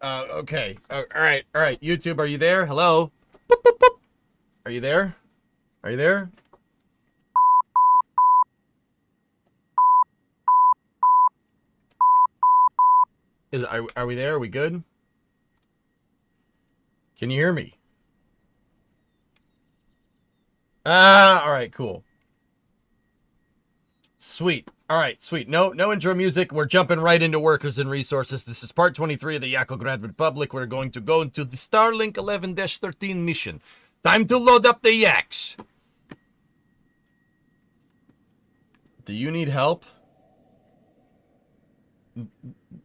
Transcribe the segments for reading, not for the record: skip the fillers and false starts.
Okay. All right. YouTube, are you there? Hello? Boop, boop, boop. Are you there? Are you there? Are we there? Are we good? Can you hear me? All right, cool. Sweet. All right, sweet. No intro music. We're jumping right into workers and resources. This is part 23 of the Yakograd Republic. We're going to go into the Starlink 11-13 mission. Time to load up the yaks. Do you need help?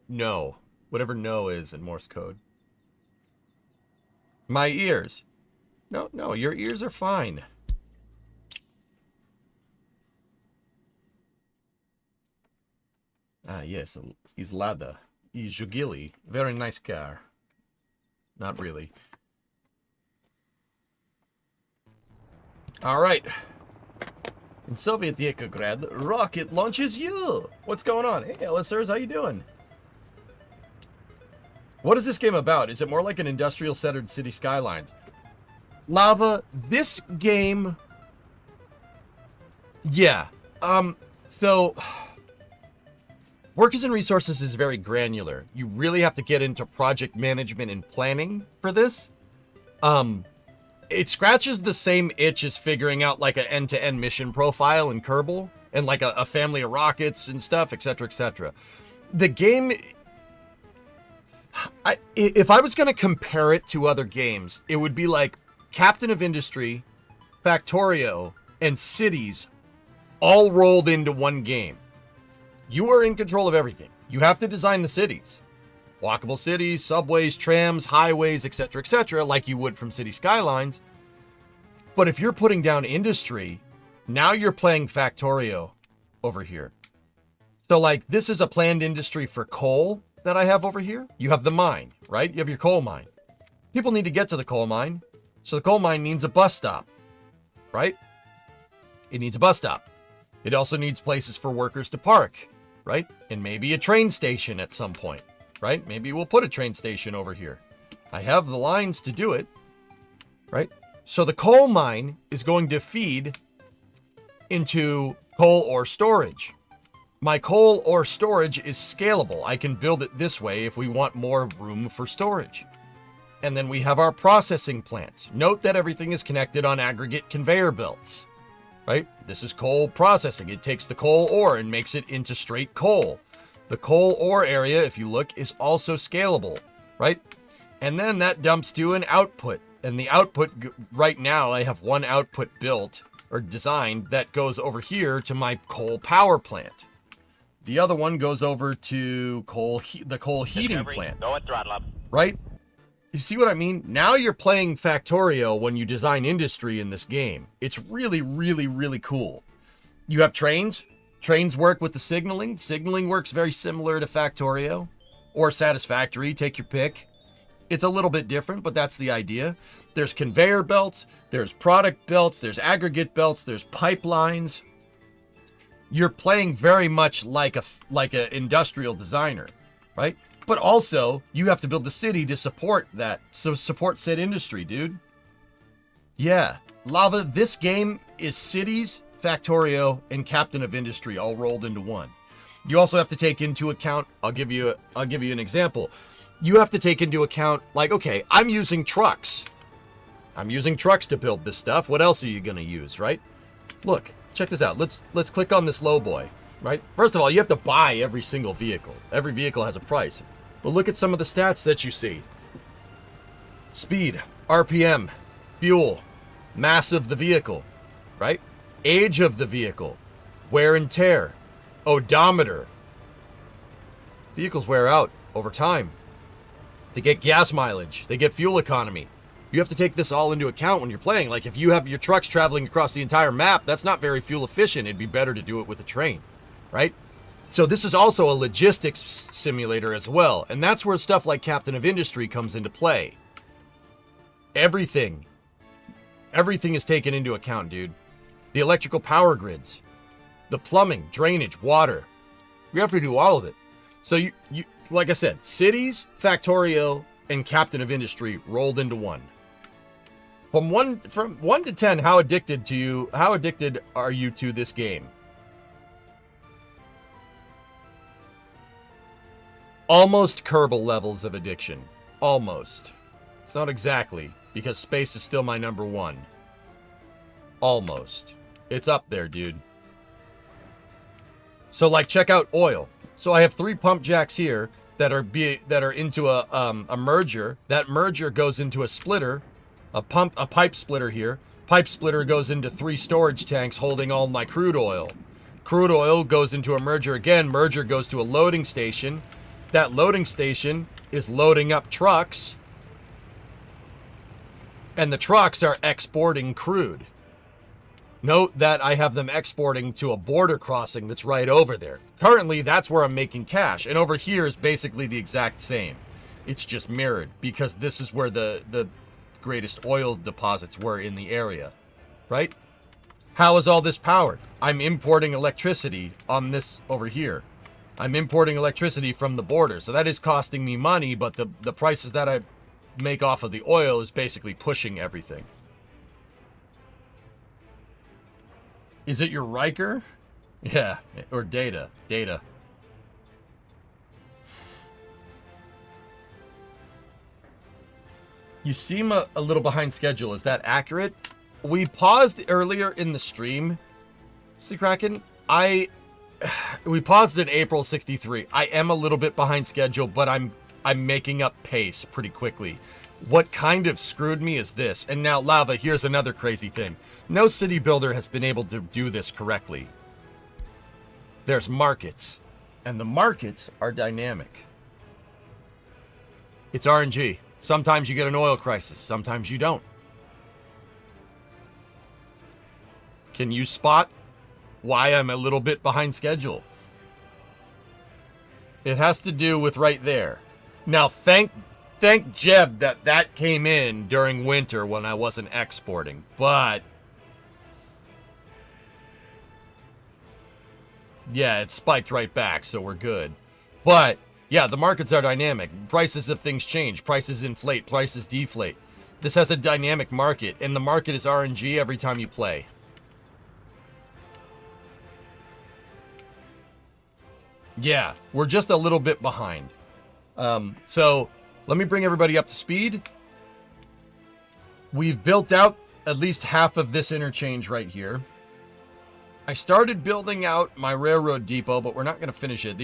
No. Whatever no is in Morse code. My ears. No, your ears are fine. Ah, yes, he's Lada. He's Jugili. Very nice car. Not really. All right. In Soviet Yakograd, rocket launches you. What's going on? Hey, LSRs, how you doing? What is this game about? Is it more like an industrial-centered city skylines? Lava, this game... Yeah. So... Workers and Resources is very granular. You really have to get into project management and planning for this. It scratches the same itch as figuring out like an end-to-end mission profile in Kerbal and like a family of rockets and stuff, etc., etc. The game, if I was going to compare it to other games, it would be like Captain of Industry, Factorio, and Cities all rolled into one game. You are in control of everything. You have to design the cities. Walkable cities, subways, trams, highways, etc., etc., like you would from City Skylines. But if you're putting down industry, now you're playing Factorio over here. So like this is a planned industry for coal that I have over here. You have the mine, right? You have your coal mine. People need to get to the coal mine. So the coal mine needs a bus stop, right? It needs a bus stop. It also needs places for workers to park, right? And maybe a train station at some point, right? Maybe we'll put a train station over here. I have the lines to do it, right? So the coal mine is going to feed into coal ore storage. My coal ore storage is scalable. I can build it this way if we want more room for storage. And then we have our processing plants. Note that everything is connected on aggregate conveyor belts. Right? This is coal processing. It takes the coal ore and makes it into straight coal. The coal ore area, if you look, is also scalable, right? And then that dumps to an output. And the output, right now, I have one output built or designed that goes over here to my coal power plant. The other one goes over to the coal heating plant, right? You see what I mean? Now you're playing Factorio when you design industry in this game. It's really, really, really cool. You have trains. Trains work with the signaling. Signaling works very similar to Factorio or Satisfactory. Take your pick. It's a little bit different, but that's the idea. There's conveyor belts. There's product belts. There's aggregate belts. There's pipelines. You're playing very much like a industrial designer, right? But also, you have to build the city to support that. So support said industry, dude. Yeah. Lava, this game is Cities, Factorio, and Captain of Industry all rolled into one. You also have to take into account, I'll give you an example. You have to take into account, like, okay, I'm using trucks. I'm using trucks to build this stuff. What else are you going to use, right? Look, check this out. Let's click on this low boy, right? First of all, you have to buy every single vehicle. Every vehicle has a price. But look at some of the stats that you see. Speed, RPM, fuel, mass of the vehicle, right? Age of the vehicle, wear and tear, odometer. Vehicles wear out over time. They get gas mileage, they get fuel economy. You have to take this all into account when you're playing. Like if you have your trucks traveling across the entire map, that's not very fuel efficient. It'd be better to do it with a train, right? So this is also a logistics simulator as well. And that's where stuff like Captain of Industry comes into play. Everything is taken into account, dude. The electrical power grids, the plumbing, drainage, water. We have to do all of it. So like I said, cities, Factorio, and Captain of Industry rolled into one. From 1 to 10, how addicted are you to this game? Almost Kerbal levels of addiction. Almost. It's not exactly, because space is still my number one. Almost. It's up there, dude. So, like, check out oil. So I have 3 pump jacks here that are into a merger. That merger goes into a splitter, a pipe splitter here. Pipe splitter goes into 3 storage tanks holding all my crude oil. Crude oil goes into a merger again. Merger goes to a loading station. That loading station is loading up trucks, and the trucks are exporting crude. Note that I have them exporting to a border crossing that's right over there. Currently, that's where I'm making cash, and over here is basically the exact same. It's just mirrored, because this is where the greatest oil deposits were in the area, right? How is all this powered? I'm importing electricity on this over here. I'm importing electricity from the border, so that is costing me money, but the prices that I make off of the oil is basically pushing everything. Is it your Riker? Yeah, or Data. Data. You seem a little behind schedule. Is that accurate? We paused earlier in the stream, see Kraken? We paused in April 63. I am a little bit behind schedule, but I'm making up pace pretty quickly. What kind of screwed me is this. And now, Lava, here's another crazy thing. No city builder has been able to do this correctly. There's markets, and the markets are dynamic. It's RNG. Sometimes you get an oil crisis, sometimes you don't. Can you spot why I'm a little bit behind schedule? It has to do with right there. Now, thank Jeb that came in during winter when I wasn't exporting, but yeah, it spiked right back, so we're good. But yeah, the markets are dynamic. Prices of things change. Prices inflate. Prices deflate. This has a dynamic market, and the market is RNG every time you play. Yeah, we're just a little bit behind. So let me bring everybody up to speed. We've built out at least half of this interchange right here. I started building out my railroad depot, but we're not going to finish it.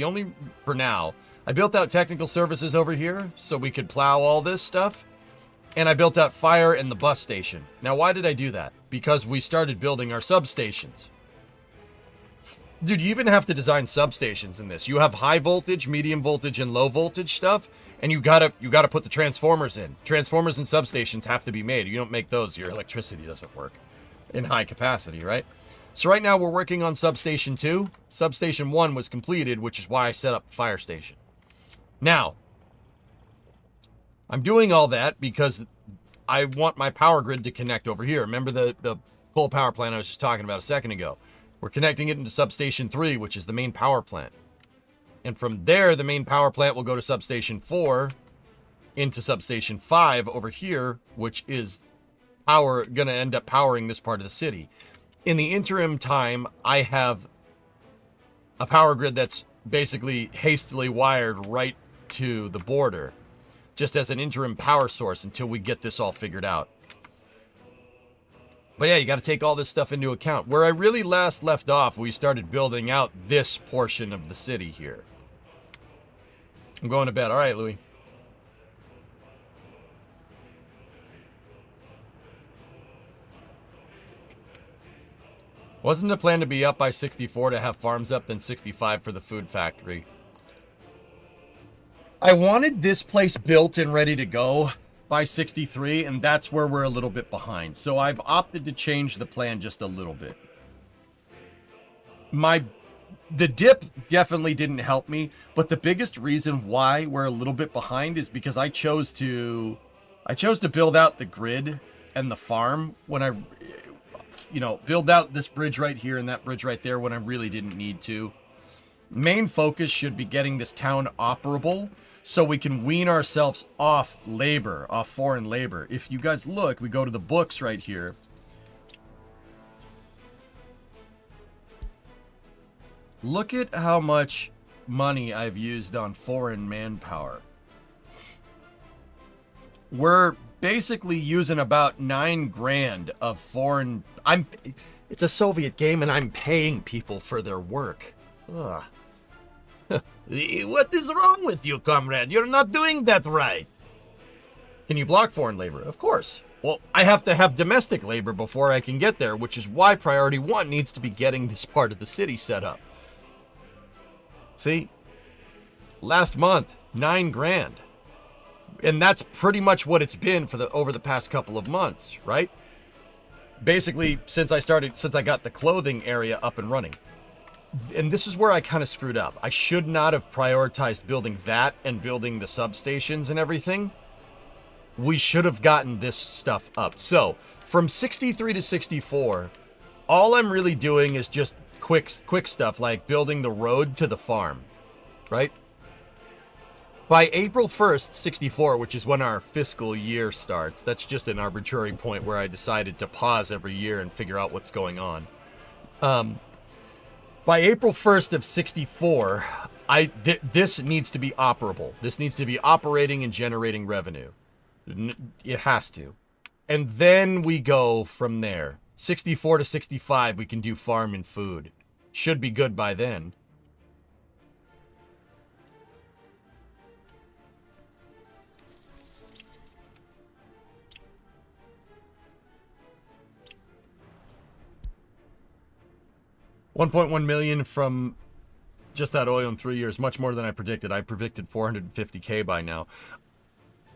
For now, I built out technical services over here so we could plow all this stuff. And I built out fire and the bus station. Now, why did I do that? Because we started building our substations. Dude, you even have to design substations in this. You have high voltage, medium voltage, and low voltage stuff, and you gotta put the transformers in. Transformers and substations have to be made. You don't make those, your electricity doesn't work in high capacity, right? So right now we're working on substation 2. Substation 1 was completed, which is why I set up the fire station. Now, I'm doing all that because I want my power grid to connect over here. Remember the coal power plant I was just talking about a second ago? We're connecting it into substation 3, which is the main power plant. And from there, the main power plant will go to substation 4, into substation 5 over here, which is going to end up powering this part of the city. In the interim time, I have a power grid that's basically hastily wired right to the border, just as an interim power source until we get this all figured out. But yeah, you got to take all this stuff into account. Where I really last left off, we started building out this portion of the city here. I'm going to bed. All right, Louis. Wasn't the plan to be up by 64 to have farms up, then 65 for the food factory? I wanted this place built and ready to go by 63, and that's where we're a little bit behind. So I've opted to change the plan just a little bit. The dip definitely didn't help me, but the biggest reason why we're a little bit behind is because I chose to build out the grid and the farm when I build out this bridge right here and that bridge right there when I really didn't need to. Main focus should be getting this town operable so we can wean ourselves off labor, off foreign labor. If you guys look, we go to the books right here. Look at how much money I've used on foreign manpower. We're basically using about 9 grand of foreign... It's a Soviet game and I'm paying people for their work. Ugh. What is wrong with you, comrade? You're not doing that right. Can you block foreign labor? Of course. Well, I have to have domestic labor before I can get there, which is why priority 1 needs to be getting this part of the city set up. See? Last month, 9 grand. And that's pretty much what it's been for over the past couple of months, right? Basically, since I got the clothing area up and running. And this is where I kind of screwed up. I should not have prioritized building that and building the substations and everything. We should have gotten this stuff up. So, from 63 to 64, all I'm really doing is just quick stuff like building the road to the farm, right? By April 1st, 64, which is when our fiscal year starts, that's just an arbitrary point where I decided to pause every year and figure out what's going on. By April 1st of 64, this needs to be operable. This needs to be operating and generating revenue. It has to. And then we go from there. 64 to 65, we can do farm and food. Should be good by then. $1.1 million from just that oil in 3 years. Much more than I predicted. I predicted 450K by now.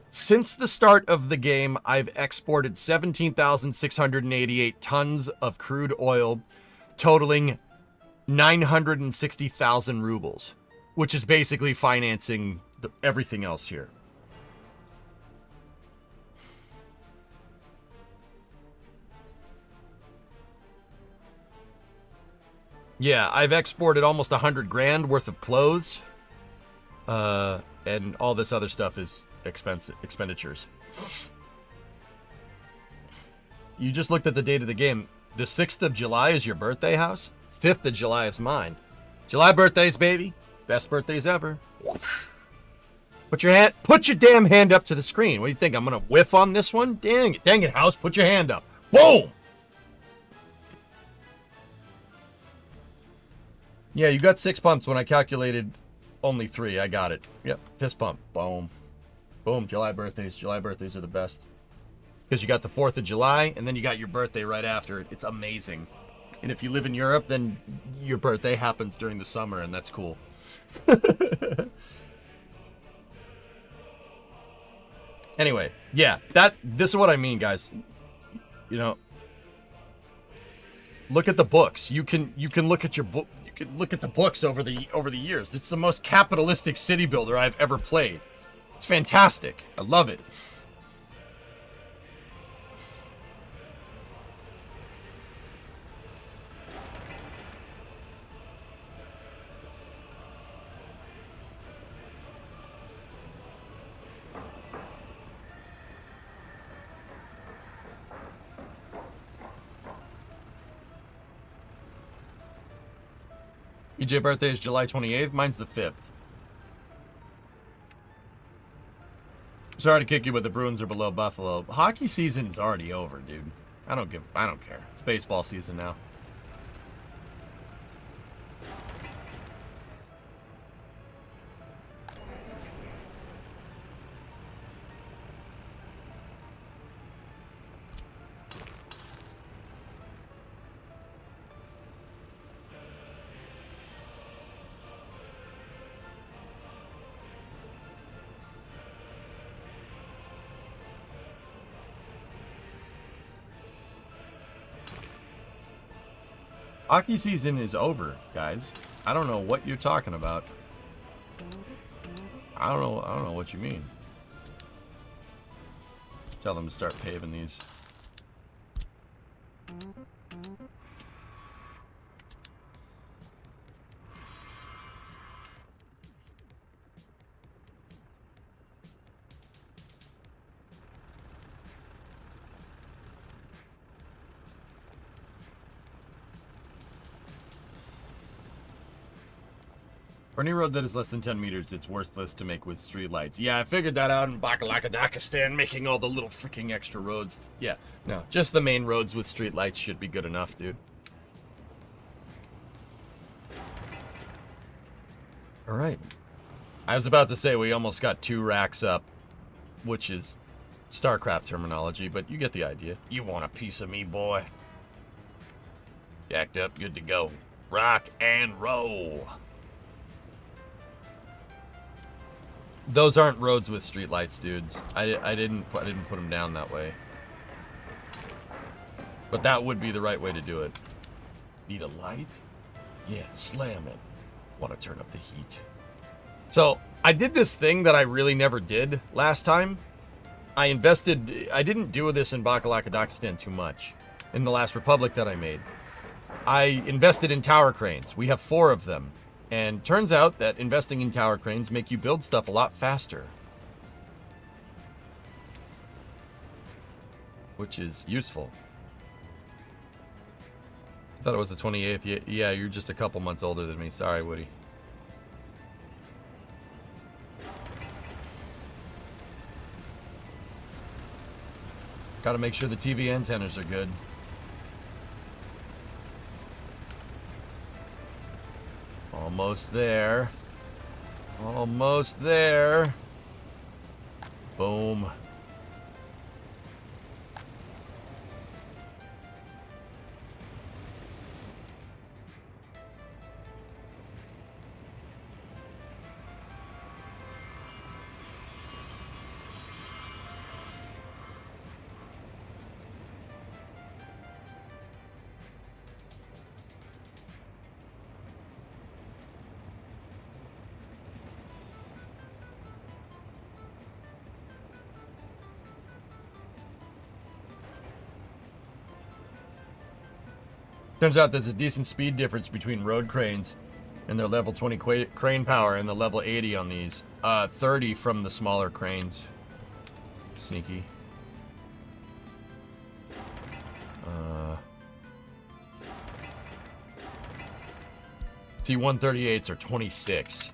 Since the start of the game, I've exported 17,688 tons of crude oil, totaling 960,000 rubles, which is basically financing everything else here. Yeah, I've exported almost 100 grand worth of clothes, and all this other stuff is expenditures. You just looked at the date of the game. The 6th of July is your birthday, House? 5th of July is mine. July birthdays, baby. Best birthdays ever. Put your damn hand up to the screen. What do you think? I'm gonna whiff on this one? Dang it, House. Put your hand up. Boom! Yeah, you got 6 pumps when I calculated only 3. I got it. Yep, fist pump. Boom. Boom, July birthdays. July birthdays are the best. Because you got the 4th of July, and then you got your birthday right after it. It's amazing. And if you live in Europe, then your birthday happens during the summer, and that's cool. Anyway, yeah, this is what I mean, guys. You know, look at the books. You can look at your book. Look at the books over the years. It's the most capitalistic city builder I've ever played. It's fantastic. I love it. EJ birthday is July 28th. Mine's the 5th. Sorry to kick you, but the Bruins are below Buffalo. Hockey season is already over, dude. I don't care. It's baseball season now. Hockey season is over, guys. I don't know what you're talking about. I don't know what you mean. Tell them to start paving these. For any road that is less than 10 meters, it's worthless to make with streetlights. Yeah, I figured that out in Bakalakadakistan, making all the little freaking extra roads. Yeah, no, just the main roads with streetlights should be good enough, dude. All right. I was about to say we almost got 2 racks up, which is StarCraft terminology, but you get the idea. You want a piece of me, boy? Jacked up, good to go. Rock and roll. Those aren't roads with streetlights, dudes. I didn't put them down that way. But that would be the right way to do it. Need a light? Yeah, slam it. Want to turn up the heat. So, I did this thing that I really never did last time. I didn't do this in Bakalakadakistan too much. In the last Republic that I made. I invested in tower cranes. We have 4 of them. And turns out that investing in tower cranes make you build stuff a lot faster. Which is useful. I thought it was the 28th. Yeah, you're just a couple months older than me. Sorry, Woody. Gotta make sure the TV antennas are good. Almost there. Almost there. Boom. Turns out there's a decent speed difference between road cranes and their level 20 crane power and the level 80 on these. 30 from the smaller cranes. Sneaky. T-138s are 26.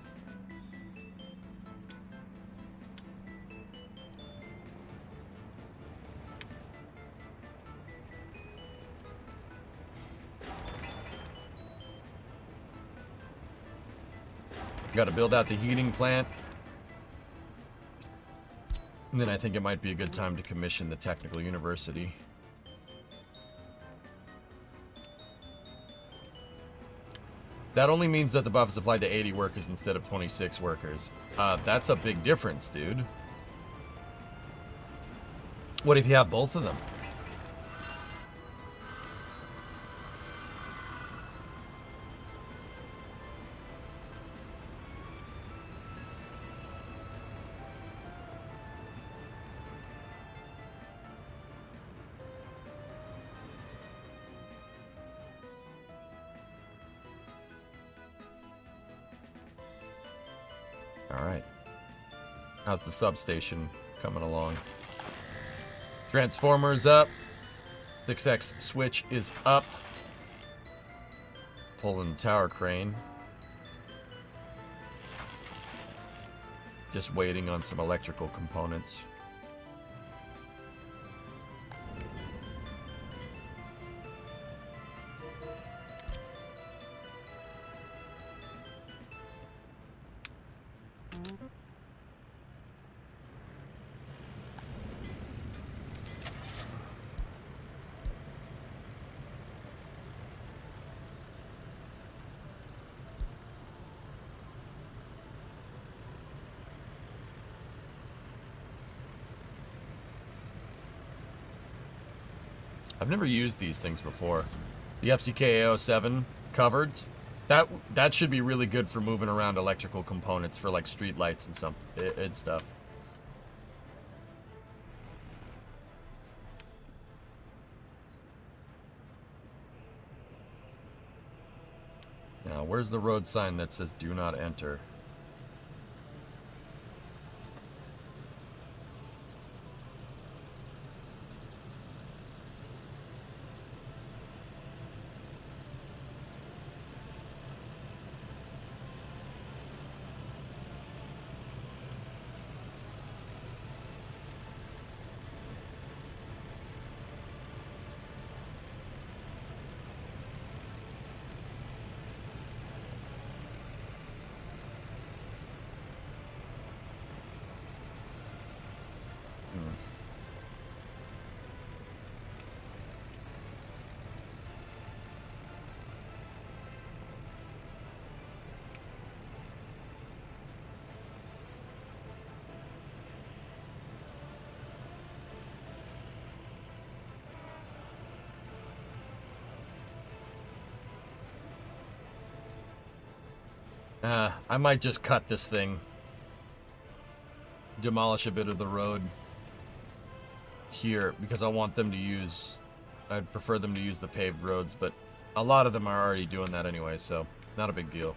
Got to build out the heating plant. And then I think it might be a good time to commission the technical university. That only means that the buff is applied to 80 workers instead of 26 workers. That's a big difference, dude. What if you have both of them? Alright. How's the substation coming along? Transformers up. 6X switch is up. Pulling tower crane. Just waiting on some electrical components. I've never used these things before. The FCK-AO7 covered. That should be really good for moving around electrical components for like street lights and stuff. Now, where's the road sign that says do not enter? I might just cut this thing. Demolish a bit of the road here because I want them to use... I'd prefer them to use the paved roads, but a lot of them are already doing that anyway, so not a big deal.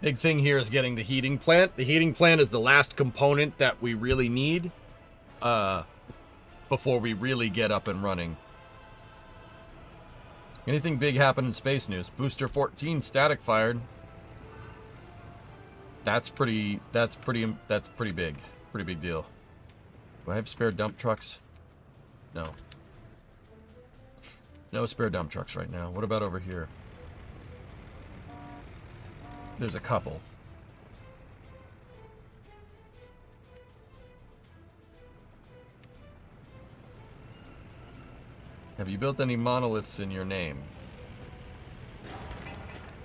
Big thing here is getting the heating plant. The heating plant is the last component that we really need before we really get up and running. Anything big happen in space news? Booster 14 static fired. That's pretty big. Pretty big deal. Do I have spare dump trucks? No. No spare dump trucks right now. What about over here? There's a couple. Have you built any monoliths in your name?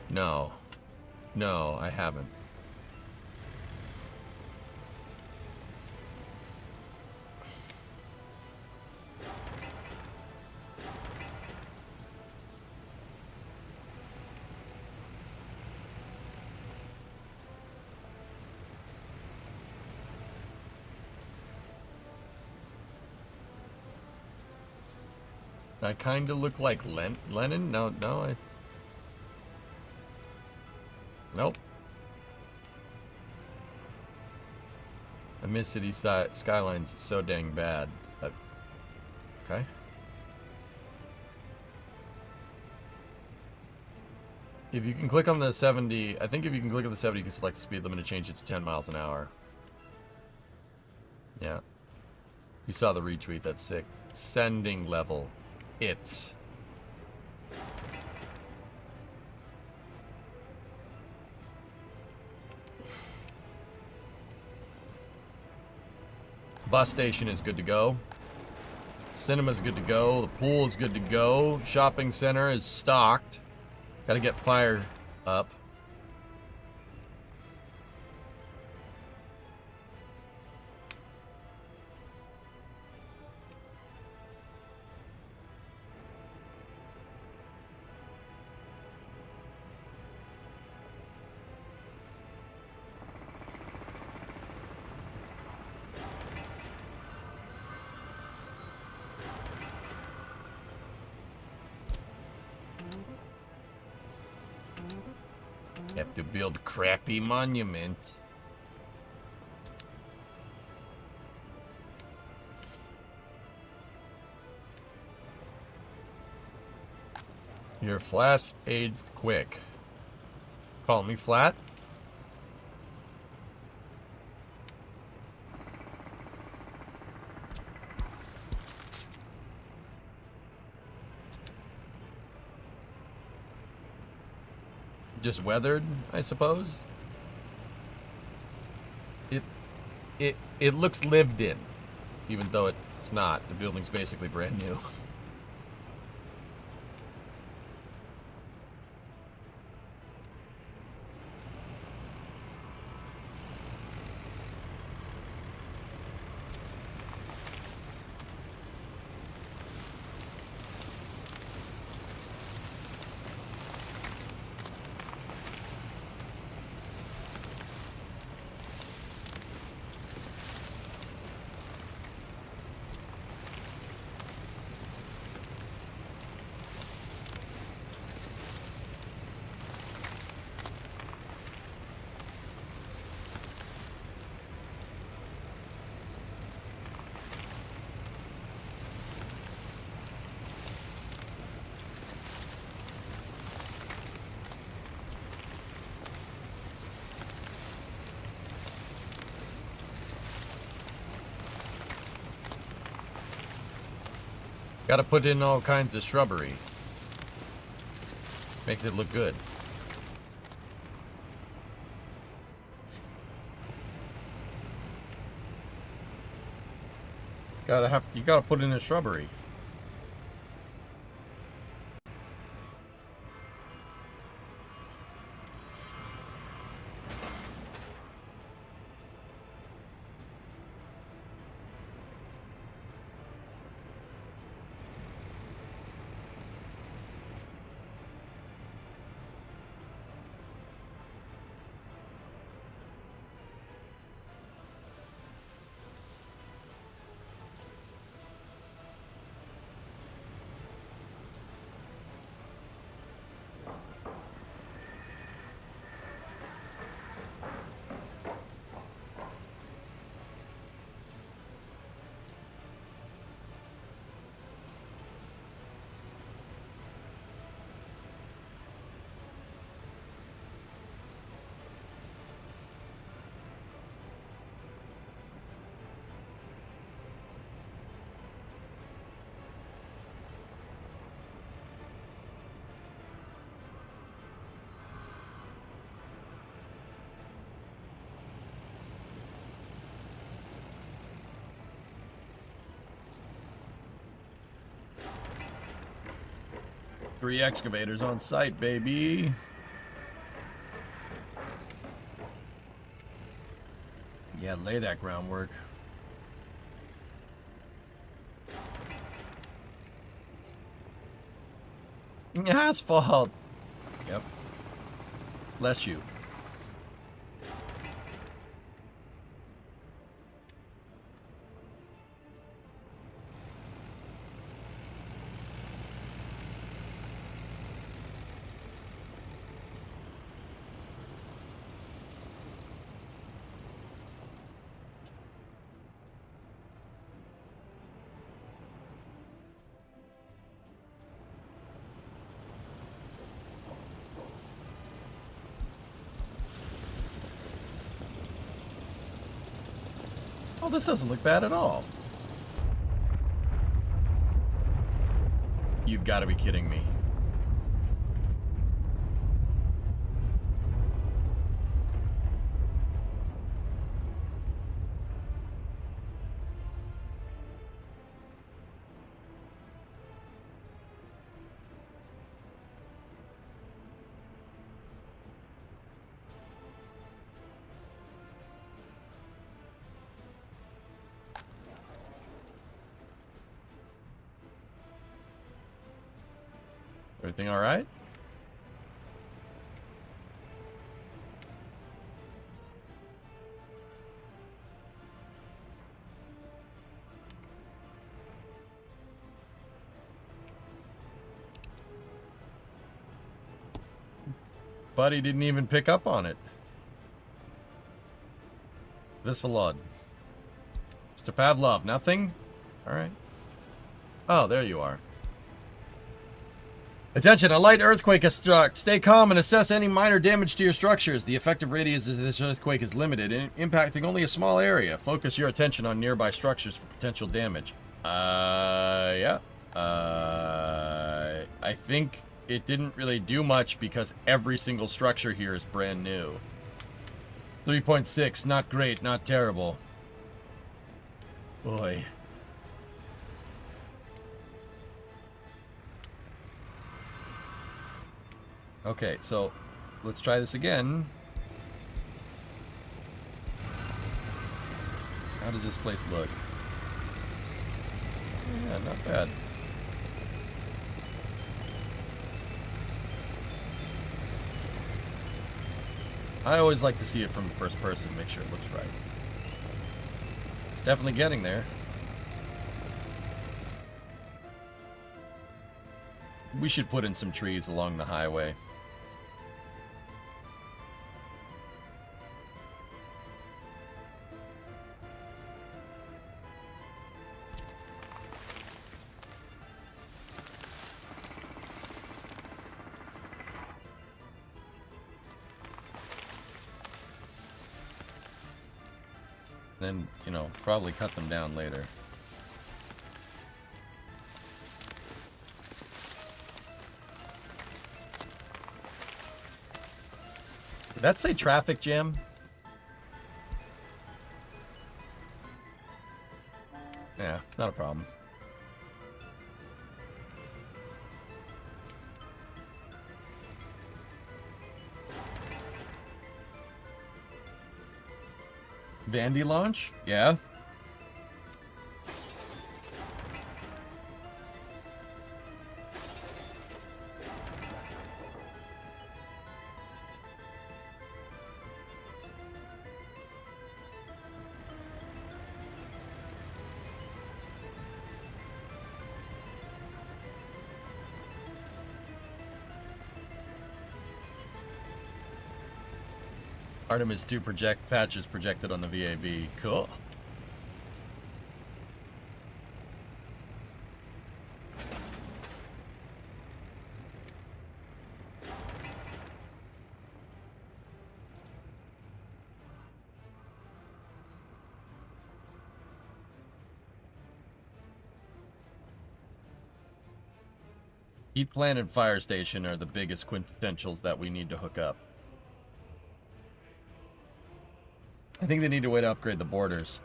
No. No, I haven't. I kind of look like Lennon? No, Nope. I miss City Skylines so dang bad. Okay. If you can click on the 70, I think if you can click on the 70, you can select the speed limit and change it to 10 miles an hour. Yeah. You saw the retweet, that's sick. Sending level. It's. Bus station is good to go. Cinema's good to go. The pool is good to go. Shopping center is stocked. Gotta get fire up. Have to build crappy monuments. Your flat's aged quick. Call me flat? Just weathered, I suppose. It looks lived in, even though it's not. The building's basically brand new. Gotta put in all kinds of shrubbery. Makes it look good. You gotta put in a shrubbery. 3 excavators on site, baby. Yeah, lay that groundwork. Asphalt. Yep. Bless you. Oh, this doesn't look bad at all. You've got to be kidding me. Everything all right? Buddy didn't even pick up on it. Visvalod. Mr. Pavlov, nothing? Alright. Oh, there you are. Attention, a light earthquake has struck. Stay calm and assess any minor damage to your structures. The effective radius of this earthquake is limited, impacting only a small area. Focus your attention on nearby structures for potential damage. Yeah. I think it didn't really do much because every single structure here is brand new. 3.6, not great, not terrible. Boy. Okay, so let's try this again. How does this place look? Yeah, not bad. I always like to see it from the first person, make sure it looks right. It's definitely getting there. We should put in some trees along the highway. Then, you know, probably cut them down later. Did that say traffic jam? Yeah, not a problem. Vandy launch? Yeah. Artemis 2 patches projected on the VAV. Cool. Heat plant and fire station are the biggest quintessentials that we need to hook up. I think they need a way to upgrade the borders.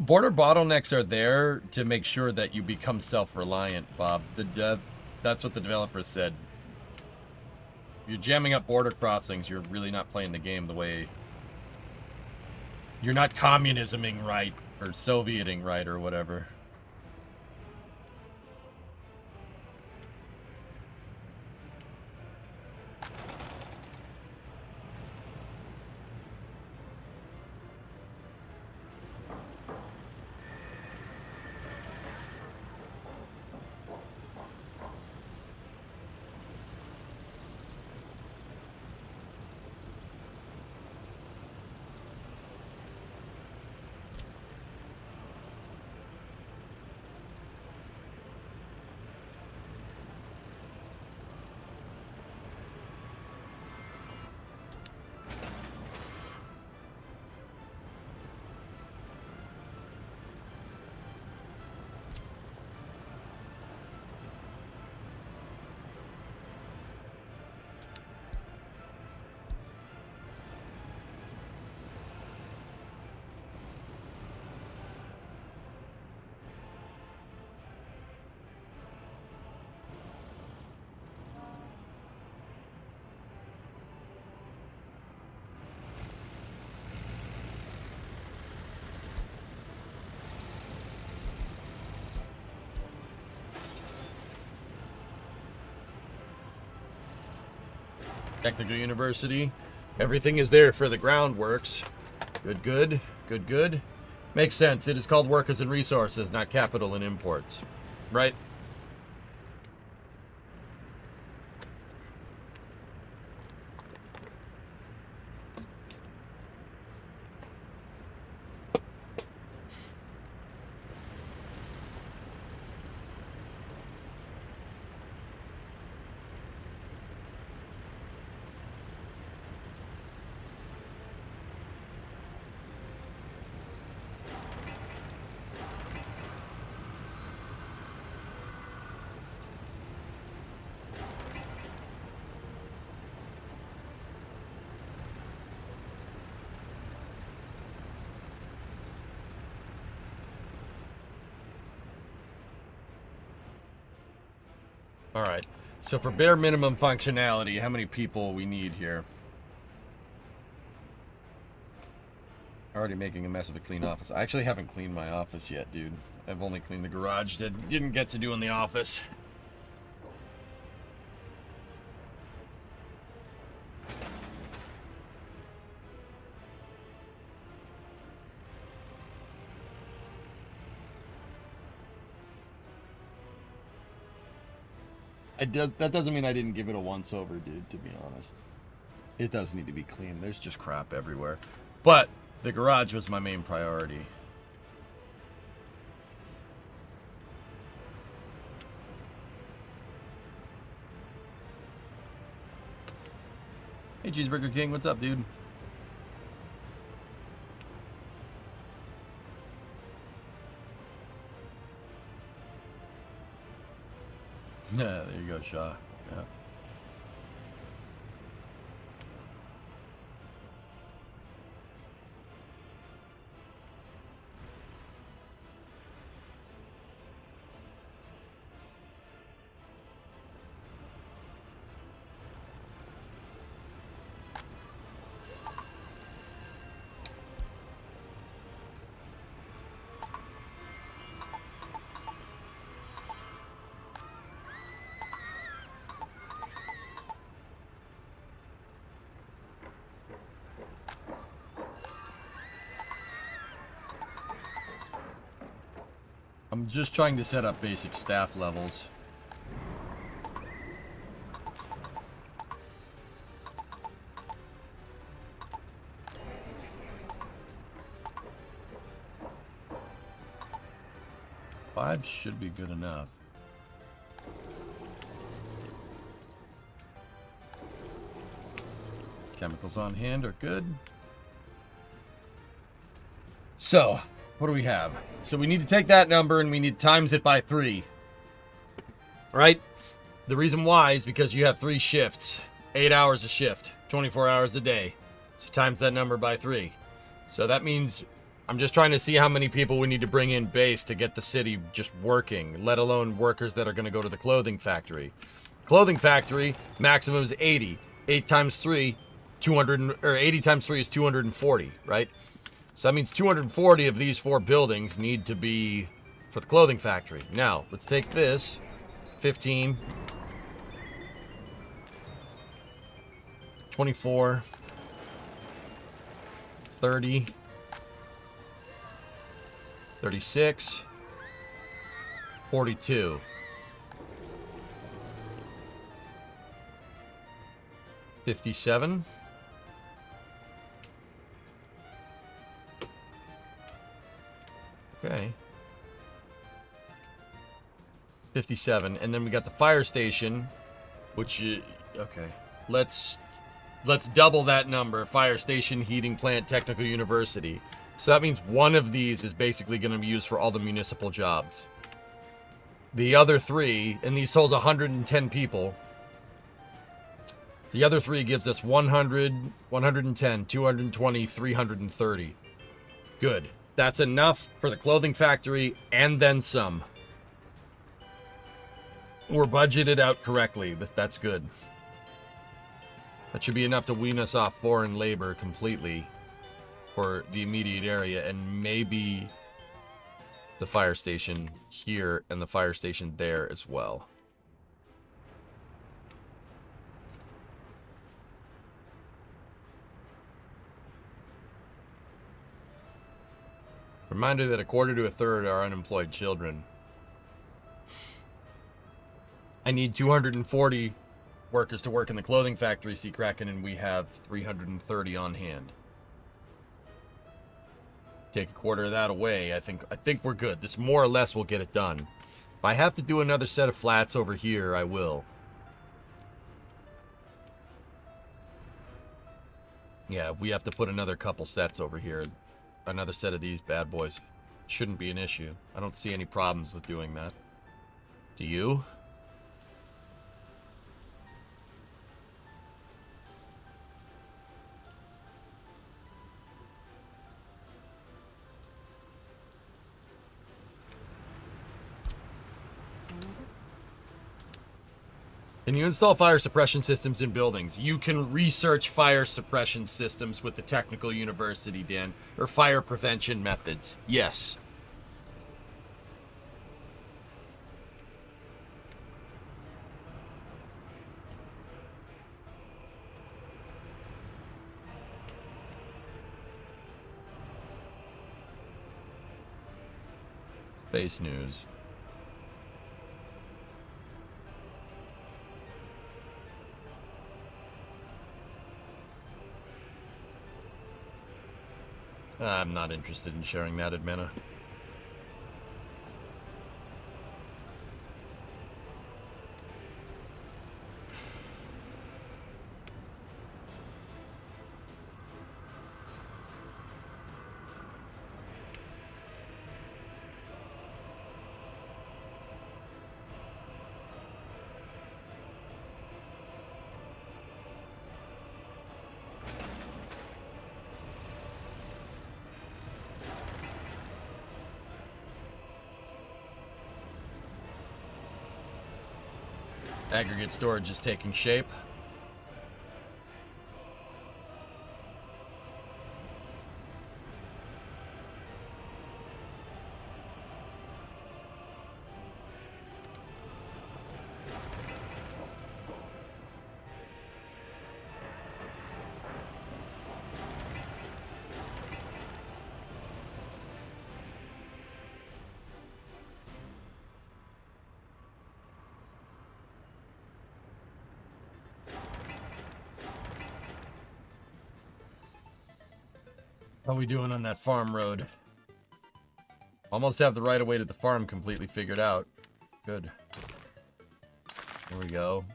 Border bottlenecks are there to make sure that you become self-reliant, Bob. That's what the developers said. If you're jamming up border crossings, you're really not playing the game the way... You're not communisming right, or Sovieting right, or whatever. Technical University. Everything is there for the groundworks. Good, good, good, good. Makes sense. It is called workers and resources, not capital and imports. Right? All right. So for bare minimum functionality, how many people we need here? Already making a mess of a clean office. I actually haven't cleaned my office yet, dude. I've only cleaned the garage. Didn't get to do in the office. That doesn't mean I didn't give it a once-over, dude, to be honest. It does need to be clean. There's just crap everywhere. But the garage was my main priority. Hey, Cheeseburger King, what's up, dude? Yeah, there you go, Shaw. Yeah. I'm just trying to set up basic staff levels. Five should be good enough. Chemicals on hand are good. So, what do we have? So we need to take that number and we need to times it by 3. Right? The reason why is because you have 3 shifts. 8 hours a shift. 24 hours a day. So times that number by 3. So that means I'm just trying to see how many people we need to bring in base to get the city just working, let alone workers that are going to go to the clothing factory. Clothing factory, maximum is 80. 8 times 3, 200, or 80 times 3 is 240, right? So that means 240 of these 4 buildings need to be for the clothing factory. Now, let's take this, 15, 24, 30, 36, 42. $57. Okay. 57. And then we got the fire station, which okay. Let's double that number. Fire station, heating plant, technical university. So that means one of these is basically going to be used for all the municipal jobs. The other 3, and these holds 110 people. The other 3 gives us 100, 110, 220, 330. Good. That's enough for the clothing factory and then some. We're budgeted out correctly. That's good. That should be enough to wean us off foreign labor completely for the immediate area, and maybe the fire station here and the fire station there as well. Reminder that a quarter to a third are unemployed children. I need 240 workers to work in the clothing factory, Sea Kraken, and we have 330 on hand. Take a quarter of that away. I think we're good. This more or less will get it done. If I have to do another set of flats over here, I will. Yeah, we have to put another couple sets over here. Another set of these bad boys. Shouldn't be an issue. I don't see any problems with doing that. Do you? Can you install fire suppression systems in buildings? You can research fire suppression systems with the technical university, Dan. Or fire prevention methods. Yes. Space news. I'm not interested in sharing that, Admena. Aggregate storage is taking shape. How we doing on that farm road? Almost have the right of way to the farm completely figured out. Good. There we go.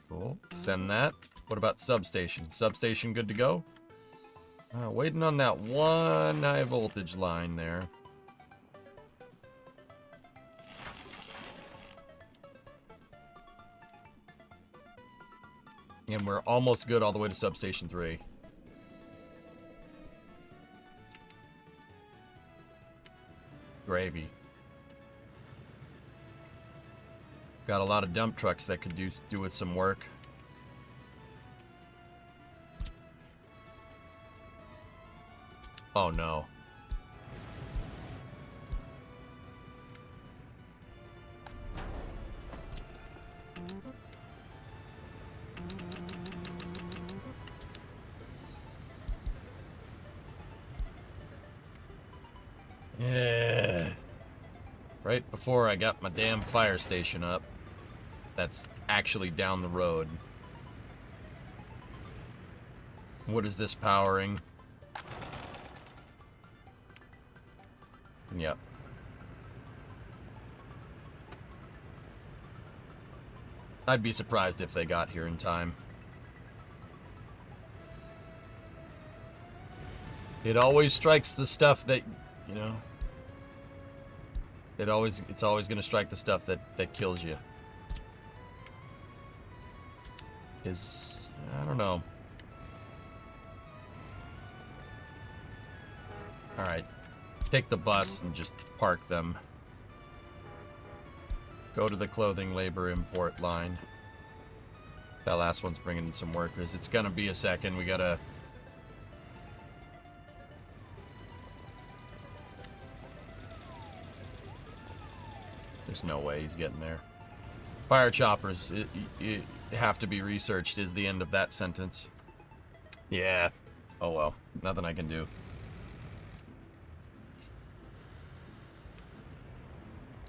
Cool. Send that. What about substation? Substation good to go? Waiting on that one high voltage line there. And we're almost good all the way to substation 3. Gravy. Got a lot of dump trucks that could do with some work. Oh no. Yeah. Right before I got my damn fire station up. That's actually down the road. What is this powering? Yep. I'd be surprised if they got here in time. It always strikes the stuff that, you know, it's always going to strike the stuff that kills you. I don't know. Alright. Take the bus and just park them. Go to the clothing labor import line. That last one's bringing in some workers. It's gonna be a second. We gotta... There's no way he's getting there. Fire choppers have to be researched is the end of that sentence. Yeah. Oh well. Nothing I can do.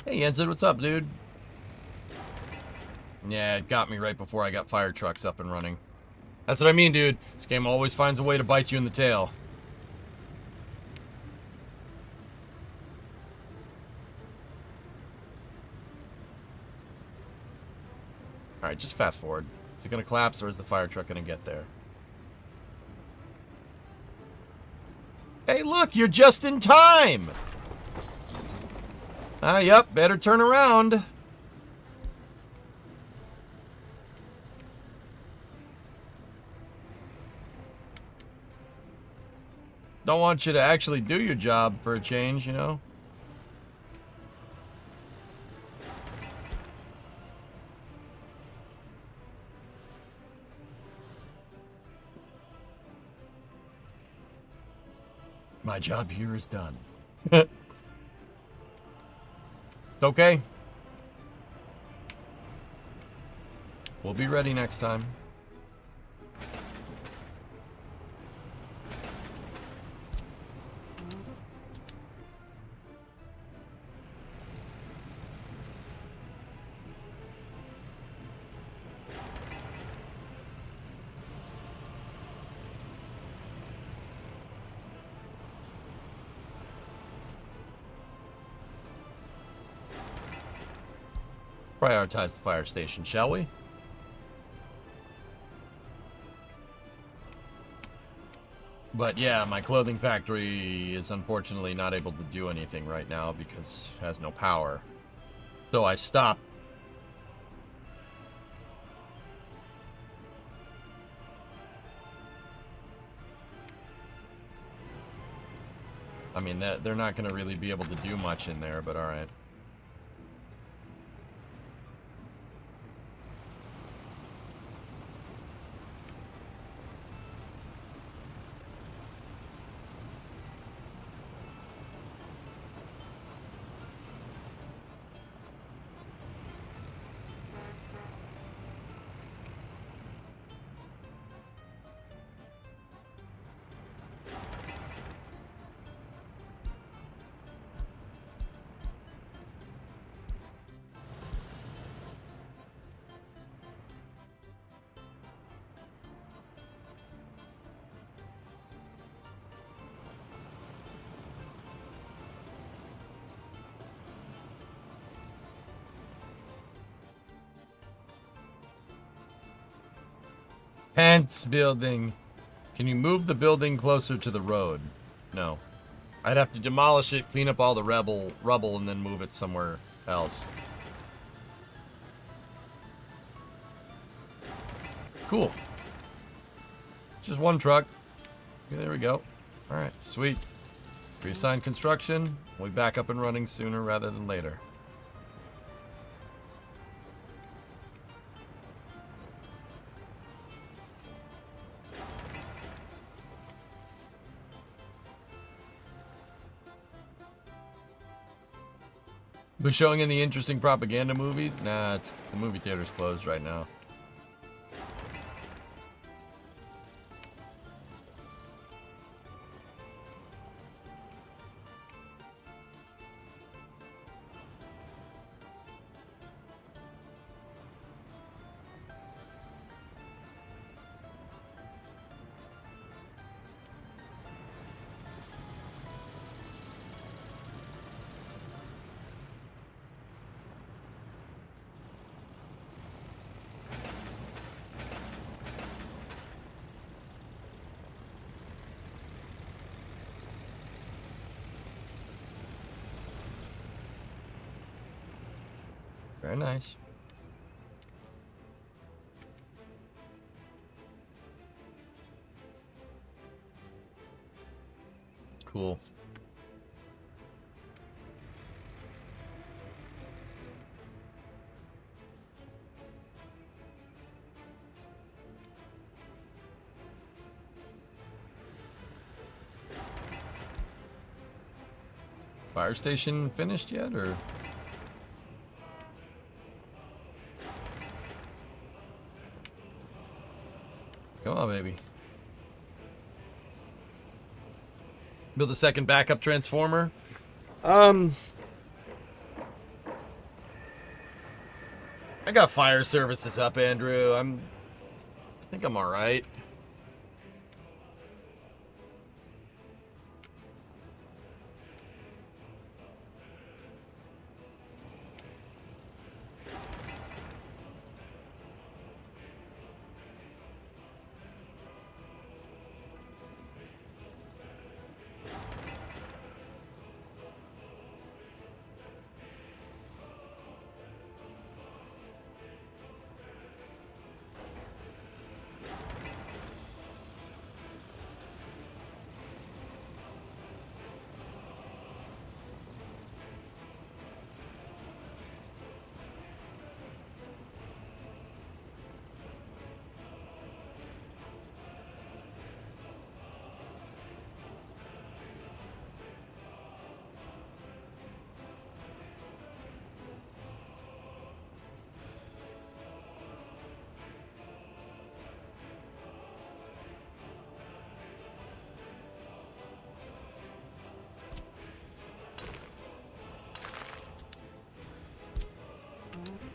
Hey Jensen, what's up, dude? Yeah, it got me right before I got fire trucks up and running. That's what I mean, dude. This game always finds a way to bite you in the tail. Alright, just fast forward. Is it gonna collapse or is the fire truck gonna get there? Hey, look, you're just in time! Yep, better turn around. Don't want you to actually do your job for a change, you know? My job here is done. It's okay. We'll be ready next time. Prioritize the fire station, shall we? But yeah, my clothing factory is unfortunately not able to do anything right now because it has no power. So I stopped. I mean, they're not going to really be able to do much in there, but alright. Pants building. Can you move the building closer to the road? No. I'd have to demolish it, clean up all the rubble, and then move it somewhere else. Cool. Just one truck. Okay, there we go. Alright, sweet. Reassign construction. We'll be back up and running sooner rather than later. But showing any interesting propaganda movies? Nah, the movie theater's closed right now. Very nice. Cool. Fire station finished yet, or? Come on, baby. Build a second backup transformer. I got fire services up, Andrew. I think I'm all right.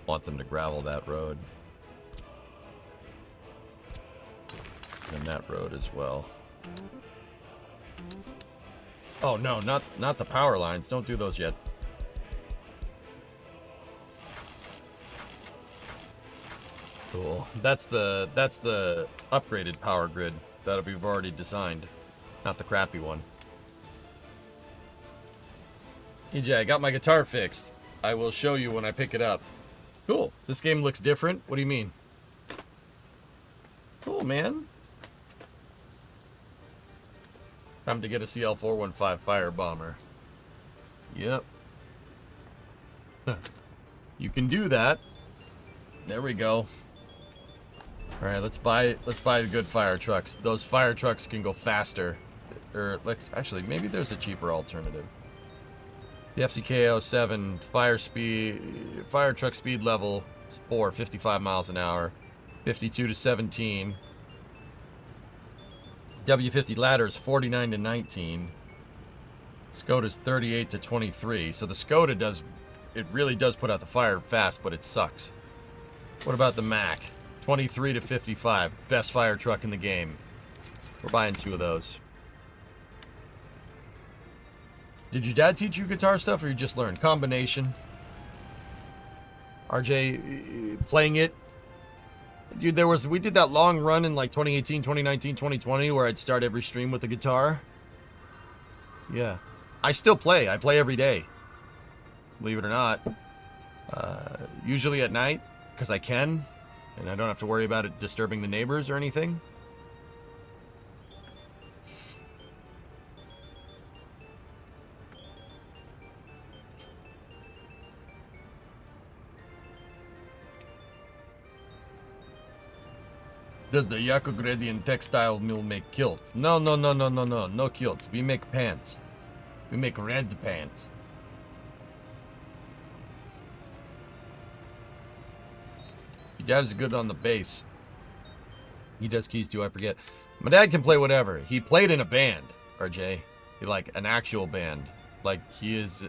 Want them to gravel that road. And that road as well. Oh no, not the power lines. Don't do those yet. Cool. That's the upgraded power grid that we've already designed, not the crappy one. EJ, I got my guitar fixed. I will show you when I pick it up. Cool. This game looks different. What do you mean? Cool, man. Time to get a CL415 fire bomber. Yep. You can do that. There we go. All right, let's buy the good fire trucks. Those fire trucks can go faster. Or let's actually, maybe there's a cheaper alternative. The FCK07 fire truck speed level is 55 miles an hour, 52 to 17. W50 ladder is 49 to 19. Skoda's 38 to 23. So the Skoda it really does put out the fire fast, but it sucks. What about the Mack? 23 to 55, best fire truck in the game. We're buying 2 of those. Did your dad teach you guitar stuff, or you just learned? Combination. RJ, playing it. Dude, we did that long run in like 2018, 2019, 2020 where I'd start every stream with the guitar. Yeah. I still play. I play every day. Believe it or not. Usually at night, because I can. And I don't have to worry about it disturbing the neighbors or anything. Does the Yakogradian textile mill make kilts? No, no, no, no, no, no. No kilts. We make pants. We make red pants. Your dad is good on the bass. He does keys too, I forget. My dad can play whatever. He played in a band, RJ. Like an actual band. Like he is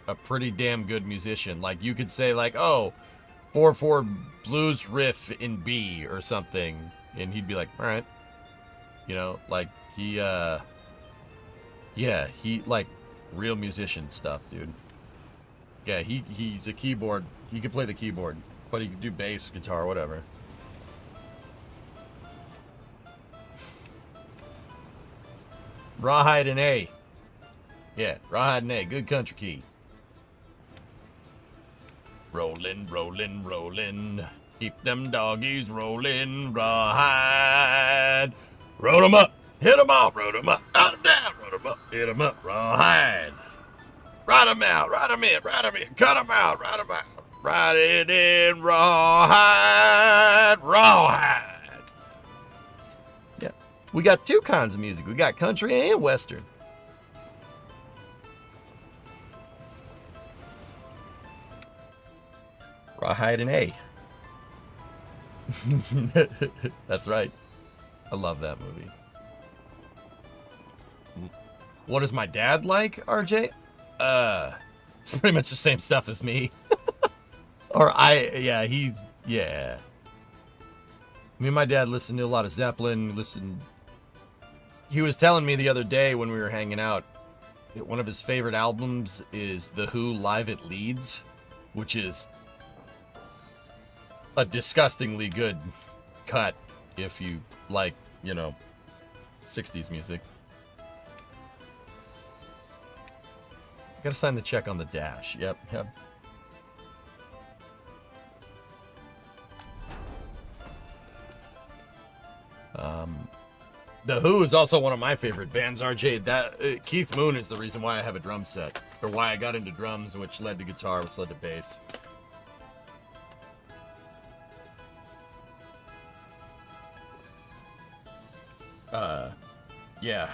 a pretty damn good musician. Like you could say like, oh, 4/4 blues riff in B or something. And he'd be like, all right. You know, like he, yeah, he like real musician stuff, dude. Yeah, he's a keyboard. He can play the keyboard, but he can do bass, guitar, whatever. Rawhide and A. Yeah, rawhide and A. Good country key. Rollin', rollin', rollin'. Keep them doggies rollin'. Rawhide. Roll 'em up. Hit 'em off. Roll 'em up. Out 'em down. Roll 'em up. Hit 'em up. Rawhide. Ride 'em out. Ride 'em in. Ride 'em in. Cut 'em out. Ride 'em out. Ride it in. Rawhide. Rawhide. Yeah. We got two kinds of music. We got country and western. Rawhide and A. That's right. I love that movie. What does my dad like, RJ? It's pretty much the same stuff as me. Yeah. Me and my dad listened to a lot of Zeppelin. He was telling me the other day when we were hanging out that one of his favorite albums is The Who Live at Leeds, which is a disgustingly good cut if you like, 60s music. Gotta sign the check on the dash. Yep. The Who is also one of my favorite bands, RJ. Keith Moon is the reason why I have a drum set, or why I got into drums, which led to guitar, which led to bass. Yeah.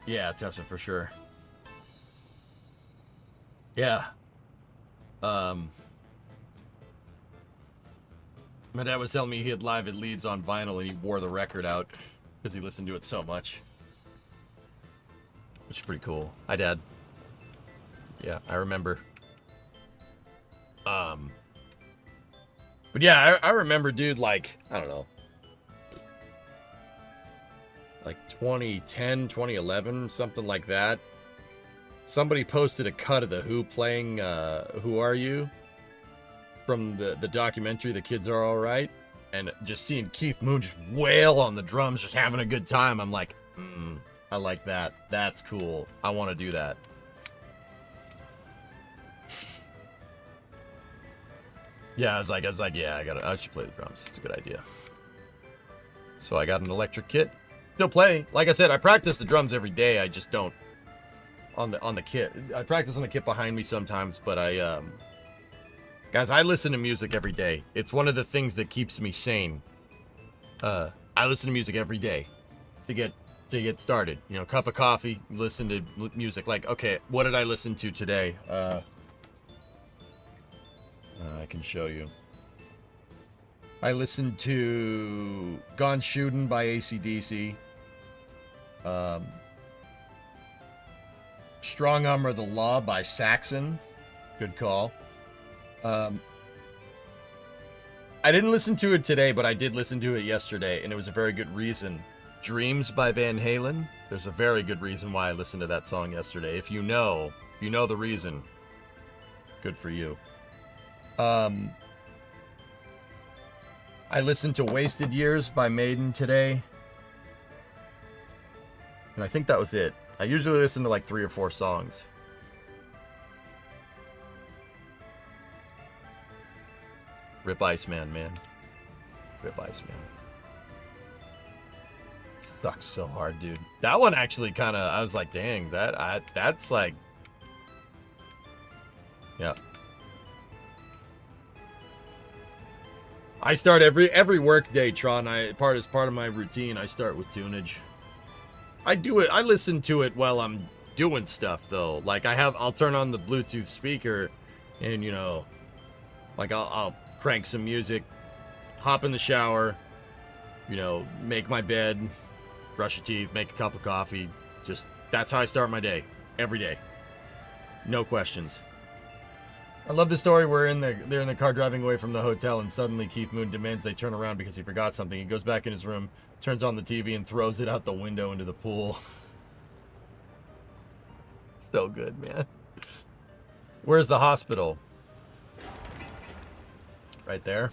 Yeah, Tessa, for sure. Yeah. My dad was telling me he had Live at Leeds on vinyl and he wore the record out because he listened to it so much. Which is pretty cool. Hi, Dad. Yeah, I remember. But yeah, I remember, dude, like, I don't know. Like 2010, 2011, something like that. Somebody posted a cut of The Who playing Who Are You? From the documentary The Kids Are Alright. And just seeing Keith Moon just wail on the drums, just having a good time. I'm like, I like that. That's cool. I want to do that. Yeah, I was like, yeah, I should play the drums. It's a good idea. So I got an electric kit. Still play. Like I said, I practice the drums every day. I just don't on the kit. I practice on the kit behind me sometimes, but guys, I listen to music every day. It's one of the things that keeps me sane. I listen to music every day to get started. Cup of coffee, listen to music. Like, okay, what did I listen to today? I can show you. I listened to Gone Shootin' by AC/DC. Strong Arm of the Law by Saxon. Good call. I didn't listen to it today, but I did listen to it yesterday, and it was a very good reason. Dreams by Van Halen. There's a very good reason why I listened to that song yesterday. If you know the reason, good for you. I listened to Wasted Years by Maiden today. And I think that was it. I usually listen to like 3 or 4 songs. Rip Iceman, man. Rip Iceman. Sucks so hard, dude. That one actually kind of, I was like, dang, that's like, yeah. I start every work day, Tron. As part of my routine, I start with tunage. I do it. I listen to it while I'm doing stuff though. Like I'll turn on the Bluetooth speaker, and you know, like I'll crank some music, hop in the shower, you know, make my bed, brush your teeth, make a cup of coffee. Just that's how I start my day every day. No questions. I love the story where they're in the car driving away from the hotel, and suddenly Keith Moon demands they turn around because he forgot something. He goes back in his room, turns on the TV, and throws it out the window into the pool. So good, man. Where's the hospital? Right there.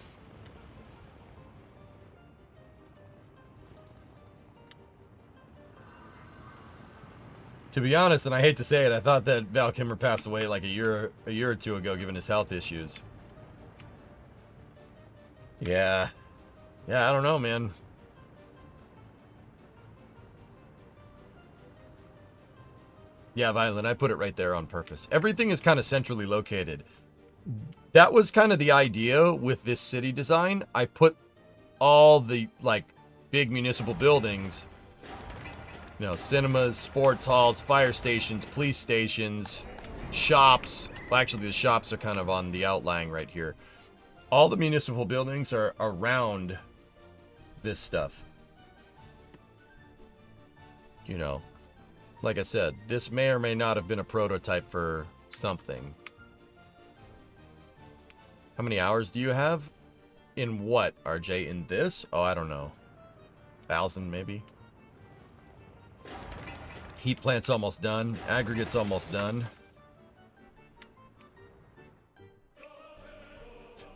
To be honest, and I hate to say it, I thought that Val Kilmer passed away like a year or two ago, given his health issues. Yeah. Yeah, I don't know, man. Yeah, Violent, I put it right there on purpose. Everything is kind of centrally located. That was kind of the idea with this city design. I put all the, like, big municipal buildings, you know, cinemas, sports halls, fire stations, police stations, shops. Well, actually, the shops are kind of on the outlying right here. All the municipal buildings are around this stuff. You know, like I said, this may or may not have been a prototype for something. How many hours do you have? In what, RJ? In this? Oh, I don't know. 1,000 maybe? Heat plant's almost done. Aggregate's almost done.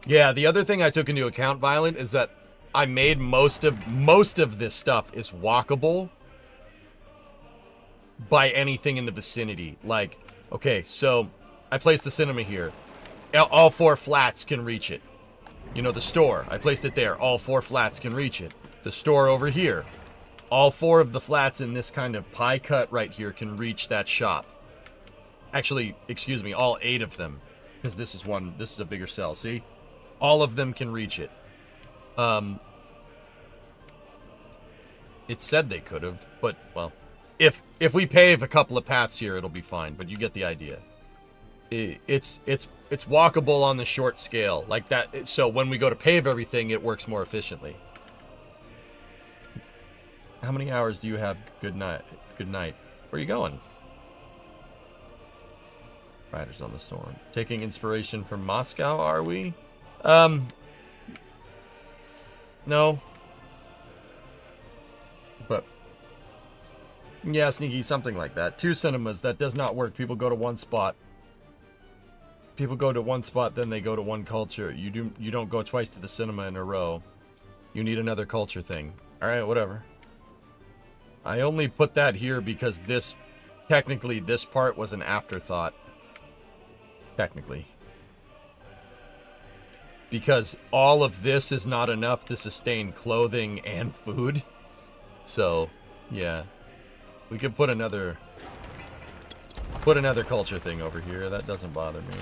Yeah, the other thing I took into account, Violent, is that I made most of this stuff is walkable by anything in the vicinity. Like, okay, so I placed the cinema here. All 4 flats can reach it. You know, the store, I placed it there. All 4 flats can reach it. The store over here. All 4 of the flats in this kind of pie cut right here can reach that shop. Actually, excuse me, all 8 of them. Because this is a bigger cell, see? All of them can reach it. It said they could have, but, well, if we pave a couple of paths here, it'll be fine, but you get the idea. It's walkable on the short scale, like that, so when we go to pave everything, it works more efficiently. How many hours do you have? Good night. Good night. Where are you going? Riders on the Storm. Taking inspiration from Moscow, are we? No. But, yeah, Sneaky, something like that. 2 cinemas, that does not work. People go to one spot. People go to one spot, then they go to one culture. You don't go twice to the cinema in a row. You need another culture thing. Alright, whatever. I only put that here because technically this part was an afterthought. Technically. Because all of this is not enough to sustain clothing and food. So, yeah. We could put another culture thing over here. That doesn't bother me.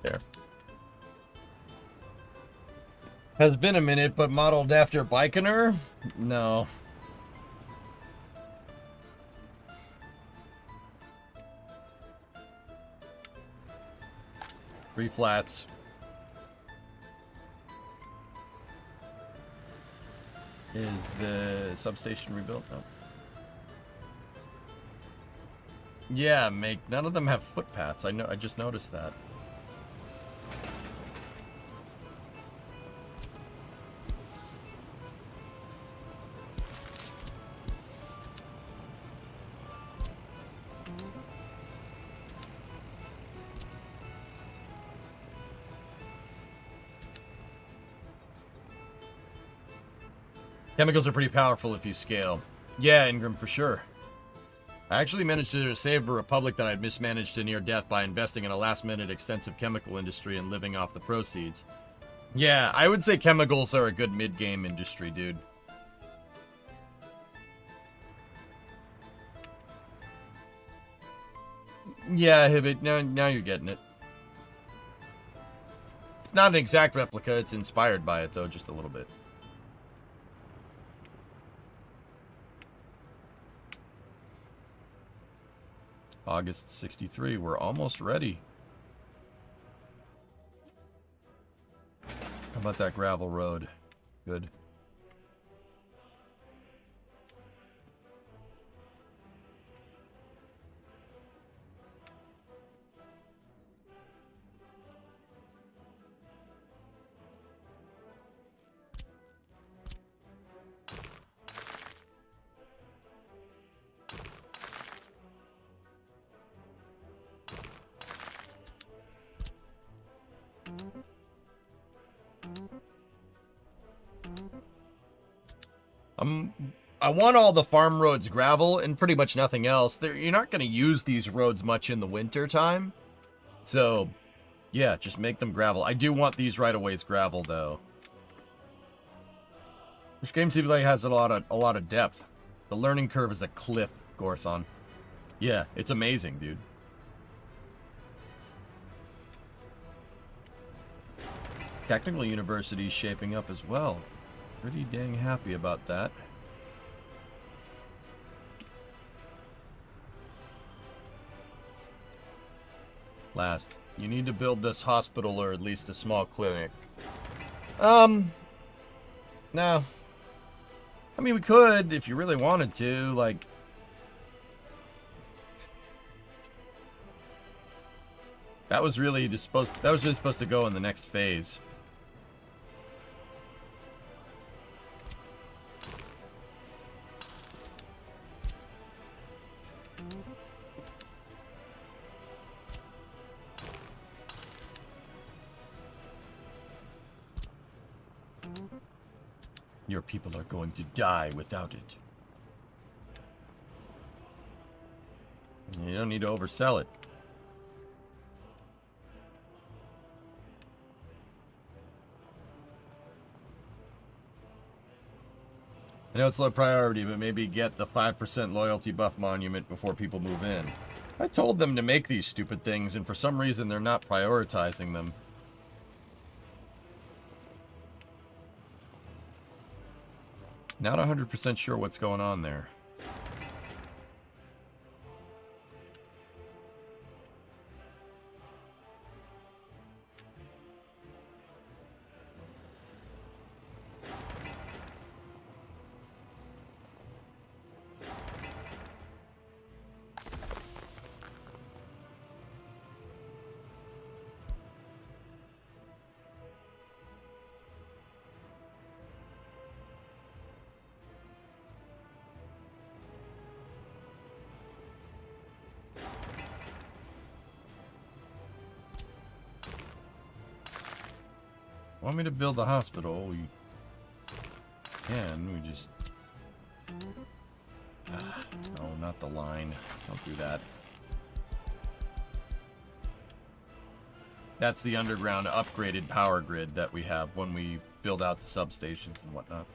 There. Has been a minute, but modeled after Baikonur? No. Three flats. Is the substation rebuilt? No. Yeah, none of them have footpaths. I know. I just noticed that. Chemicals are pretty powerful if you scale. Yeah, Ingram, for sure. I actually managed to save a republic that I'd mismanaged to near death by investing in a last-minute extensive chemical industry and living off the proceeds. Yeah, I would say chemicals are a good mid-game industry, dude. Yeah, Hibbit, now you're getting it. It's not an exact replica, it's inspired by it, though, just a little bit. August 63, we're almost ready. How about that gravel road? Good. I want all the farm roads gravel and pretty much nothing else. You're not going to use these roads much in the winter time. So, yeah, just make them gravel. I do want these right-of-ways gravel, though. This game seems like it has a lot of depth. The learning curve is a cliff, Gorthon. Yeah, it's amazing, dude. Technical University is shaping up as well. Pretty dang happy about that. Last, you need to build this hospital or at least a small clinic. No. I mean, we could if you really wanted to, like... That was really supposed to go in the next phase. Your people are going to die without it. You don't need to oversell it. I know it's low priority, but maybe get the 5% loyalty buff monument before people move in. I told them to make these stupid things, and for some reason they're not prioritizing them. Not 100% sure what's going on there. Want me to build the hospital? We can. We just... no, not the line. Don't do that. That's the underground upgraded power grid that we have when we build out the substations and whatnot.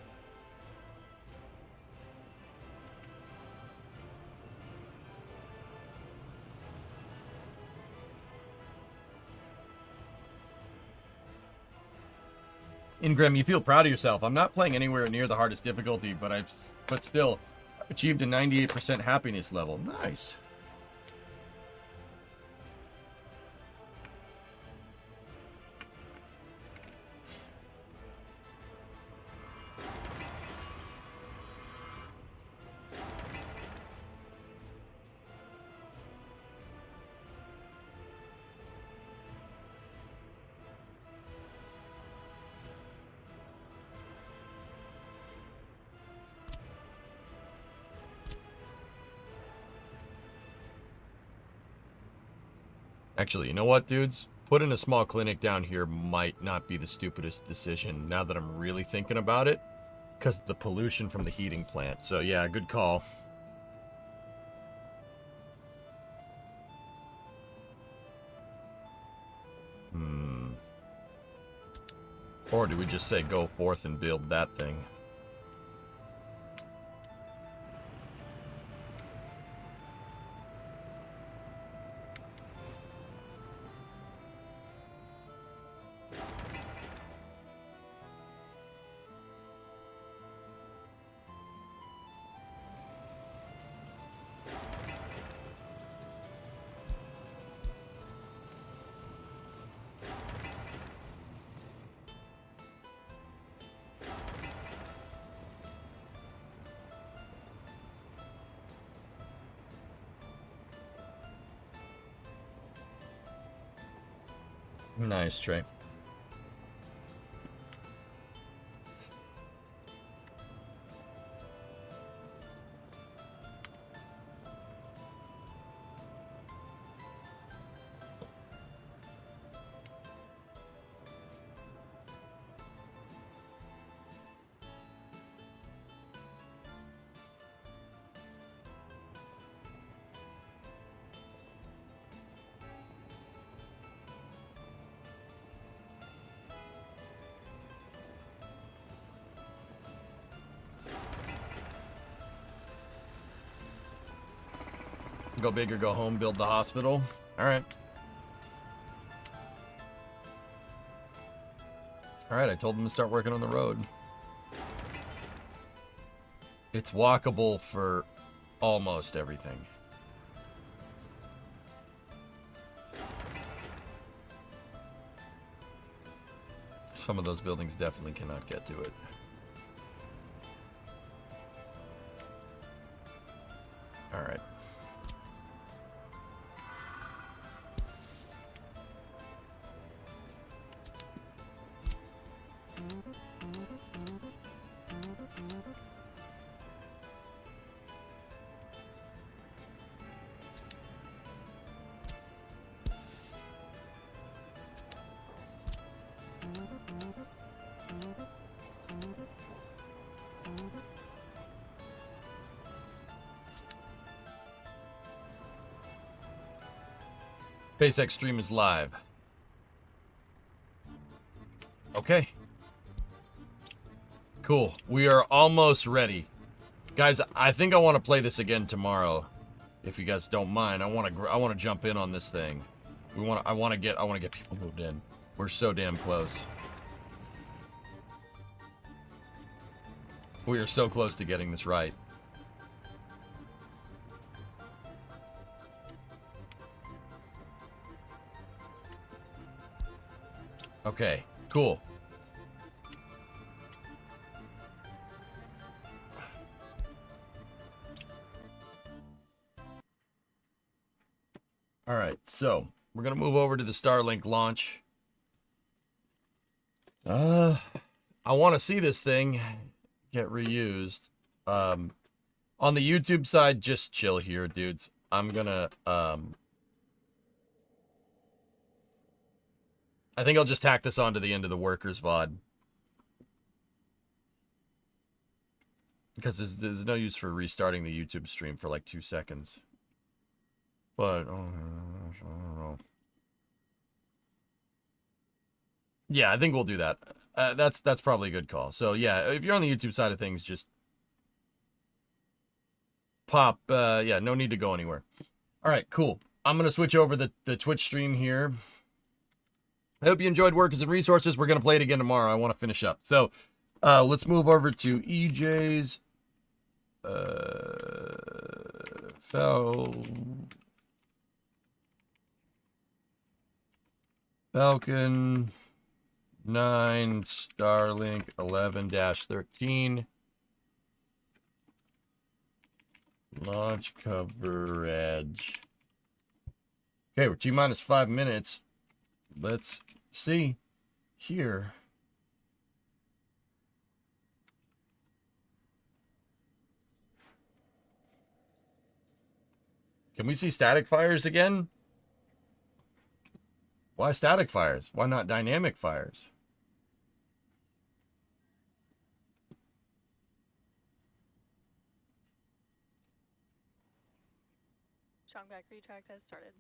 Ingram, you feel proud of yourself. I'm not playing anywhere near the hardest difficulty, but still achieved a 98% happiness level. Nice. Actually, you know what, dudes? Putting a small clinic down here might not be the stupidest decision now that I'm really thinking about it. Because of the pollution from the heating plant. So yeah, good call. Or do we just say go forth and build that thing? Nice, Trey. Go big or go home, build the hospital. Alright. Alright, I told them to start working on the road. It's walkable for almost everything. Some of those buildings definitely cannot get to it. Alright. SpaceX stream is live. Okay. Cool. We are almost ready. Guys, I think I want to play this again tomorrow. If you guys don't mind. I want to jump in on this thing. I want to get people moved in. We're so damn close. We are so close to getting this right. Okay, cool. All right, so we're going to move over to the Starlink launch. I want to see this thing get reused. On the YouTube side, just chill here, dudes. I'm going to I think I'll just tack this on to the end of the workers VOD. Because there's no use for restarting the YouTube stream for like 2 seconds. But, oh, I don't know. Yeah, I think we'll do that. That's probably a good call. So, yeah, if you're on the YouTube side of things, just pop. Yeah, no need to go anywhere. All right, cool. I'm going to switch over the Twitch stream here. I hope you enjoyed Workers and Resources. We're going to play it again tomorrow. I want to finish up. So let's move over to EJ's Falcon 9 Starlink 11-13. Launch coverage. Okay, we're T-minus 5 minutes. Let's see here. Can we see static fires again? Why static fires? Why not dynamic fires? Strongback retract has started.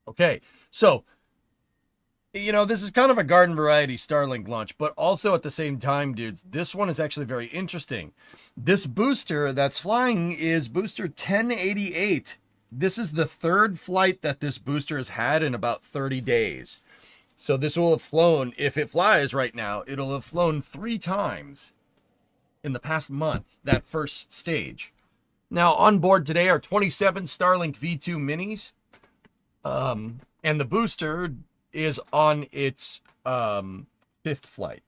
Okay, so, you know, this is kind of a garden variety Starlink launch, but also at the same time, dudes, this one is actually very interesting. This booster that's flying is booster 1088. This is the third flight that this booster has had in about 30 days. So this will have flown, if it flies right now, it'll have flown 3 times in the past month, that first stage. Now, on board today are 27 Starlink V2 minis. And the booster is on its 5th flight.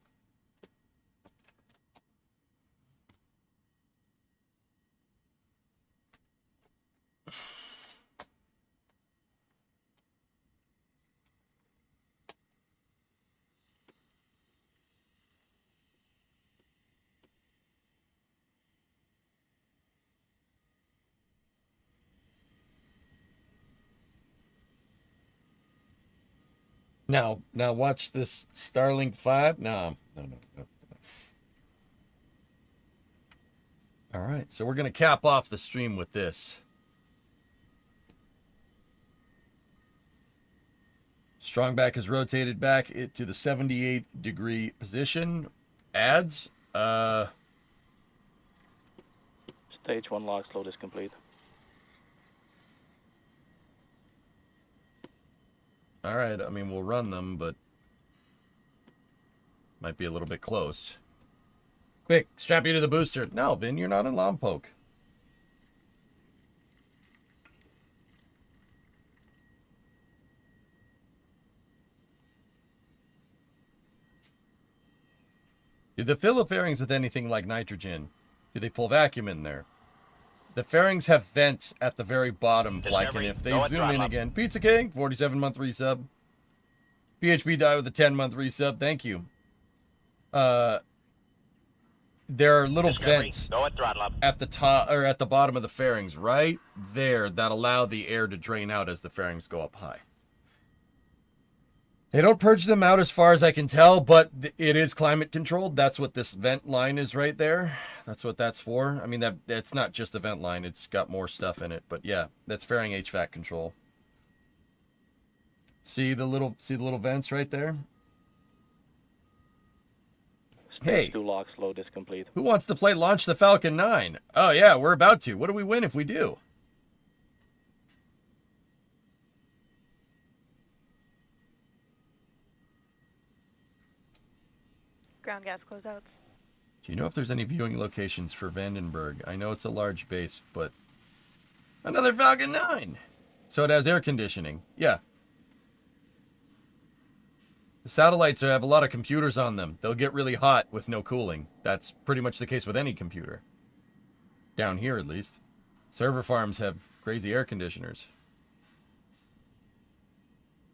Now watch this Starlink 5. No. All right, so we're going to cap off the stream with this. Strongback has rotated back it to the 78-degree position. Adds. Stage 1 log load is complete. All right, I mean, we'll run them, but might be a little bit close. Quick, strap you to the booster. No, Vin, you're not in Lompoc. Do they fill the fairings with anything like nitrogen? Do they pull vacuum in there? The fairings have vents at the very bottom, like, and if they zoom in again. Pizza King, 47-month resub. PHP die with a 10-month resub. Thank you. There are little vents at the top or at the bottom of the fairings, right there, that allow the air to drain out as the fairings go up high. They don't purge them out as far as I can tell, but it is climate controlled. That's what this vent line is right there. That's what that's for. I mean, that's not just a vent line. It's got more stuff in it. But yeah, that's fairing HVAC control. See the little vents right there? Hey, 2 logs load is complete. who wants to play Launch the Falcon 9? Oh yeah, we're about to. What do we win if we do? Ground gas closeouts. Do you know if there's any viewing locations for Vandenberg? I know it's a large base, but another Falcon 9. So it has air conditioning. Yeah. The satellites have a lot of computers on them. They'll get really hot with no cooling. That's pretty much the case with any computer. Down here, at least. Server farms have crazy air conditioners.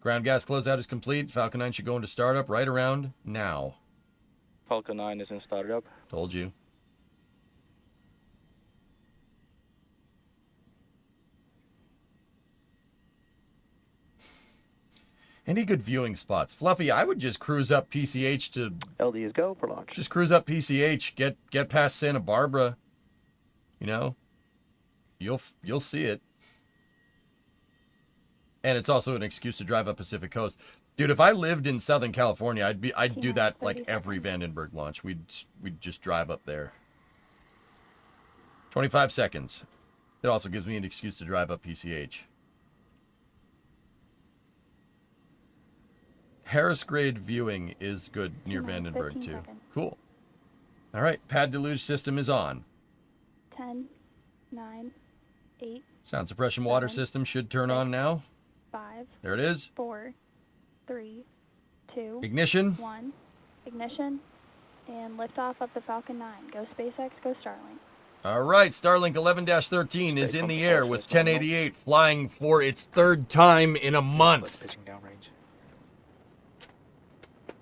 Ground gas closeout is complete. Falcon 9 should go into startup right around now. Falcon 9 is in startup. Told you. Any good viewing spots? Fluffy, I would just cruise up PCH to... LD is go for launch. Just cruise up PCH. Get past Santa Barbara. You know? You'll see it. And it's also an excuse to drive up Pacific Coast. Dude, if I lived in Southern California, I'd do that like every Vandenberg launch. We'd just drive up there. 25 seconds. It also gives me an excuse to drive up PCH. Harris grade viewing is good near T-minus Vandenberg 15 too. seconds. Cool. All right, pad deluge system is on. 10, 9, 8, Sound suppression water 7, system should turn on now. 5, There it is. 4, 3, 2, Ignition. 1. Ignition. And liftoff of the Falcon 9. Go SpaceX, go Starlink. All right, Starlink 11-13 is Stay in the from air the with first nominal. 1088 flying for its third time in a month. Pitching downrange.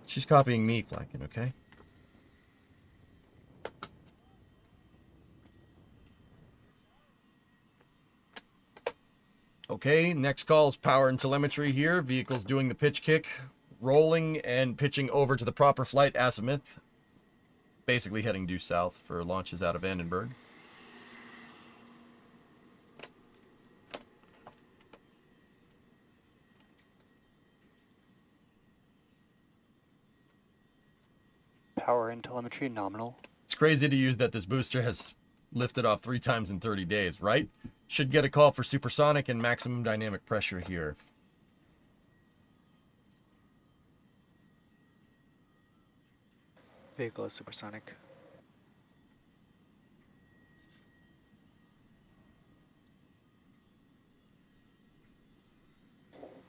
She's copying me, flanking, okay? Okay, next call is power and telemetry here. Vehicle's doing the pitch kick, rolling and pitching over to the proper flight azimuth. Basically heading due south for launches out of Vandenberg. Power and telemetry nominal. It's crazy to use that this booster has lifted off 3 times in 30 days, right? Should get a call for supersonic and maximum dynamic pressure here. Vehicle is supersonic.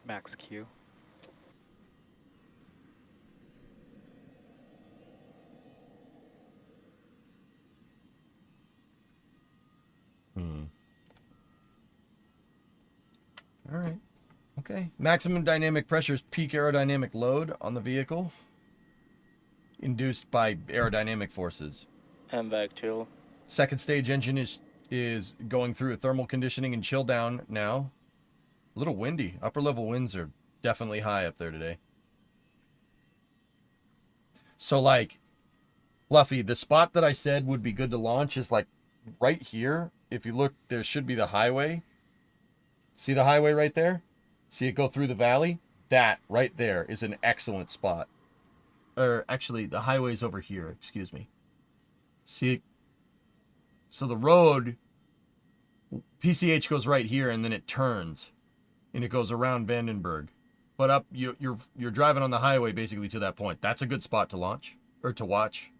Max Q. All right. Okay. Maximum dynamic pressure is peak aerodynamic load on the vehicle, induced by aerodynamic forces. MVAC chill. Second stage engine is going through a thermal conditioning and chill down now. A little windy. Upper level winds are definitely high up there today. So like, Fluffy, the spot that I said would be good to launch is like right here. If you look, there should be the highway. See the highway right there? See it go through the valley? That right there is an excellent spot. Or actually, the highway's over here. Excuse me. See it? So the road, PCH goes right here, and then it turns, and it goes around Vandenberg. But up, you're driving on the highway basically to that point. That's a good spot to launch or to watch.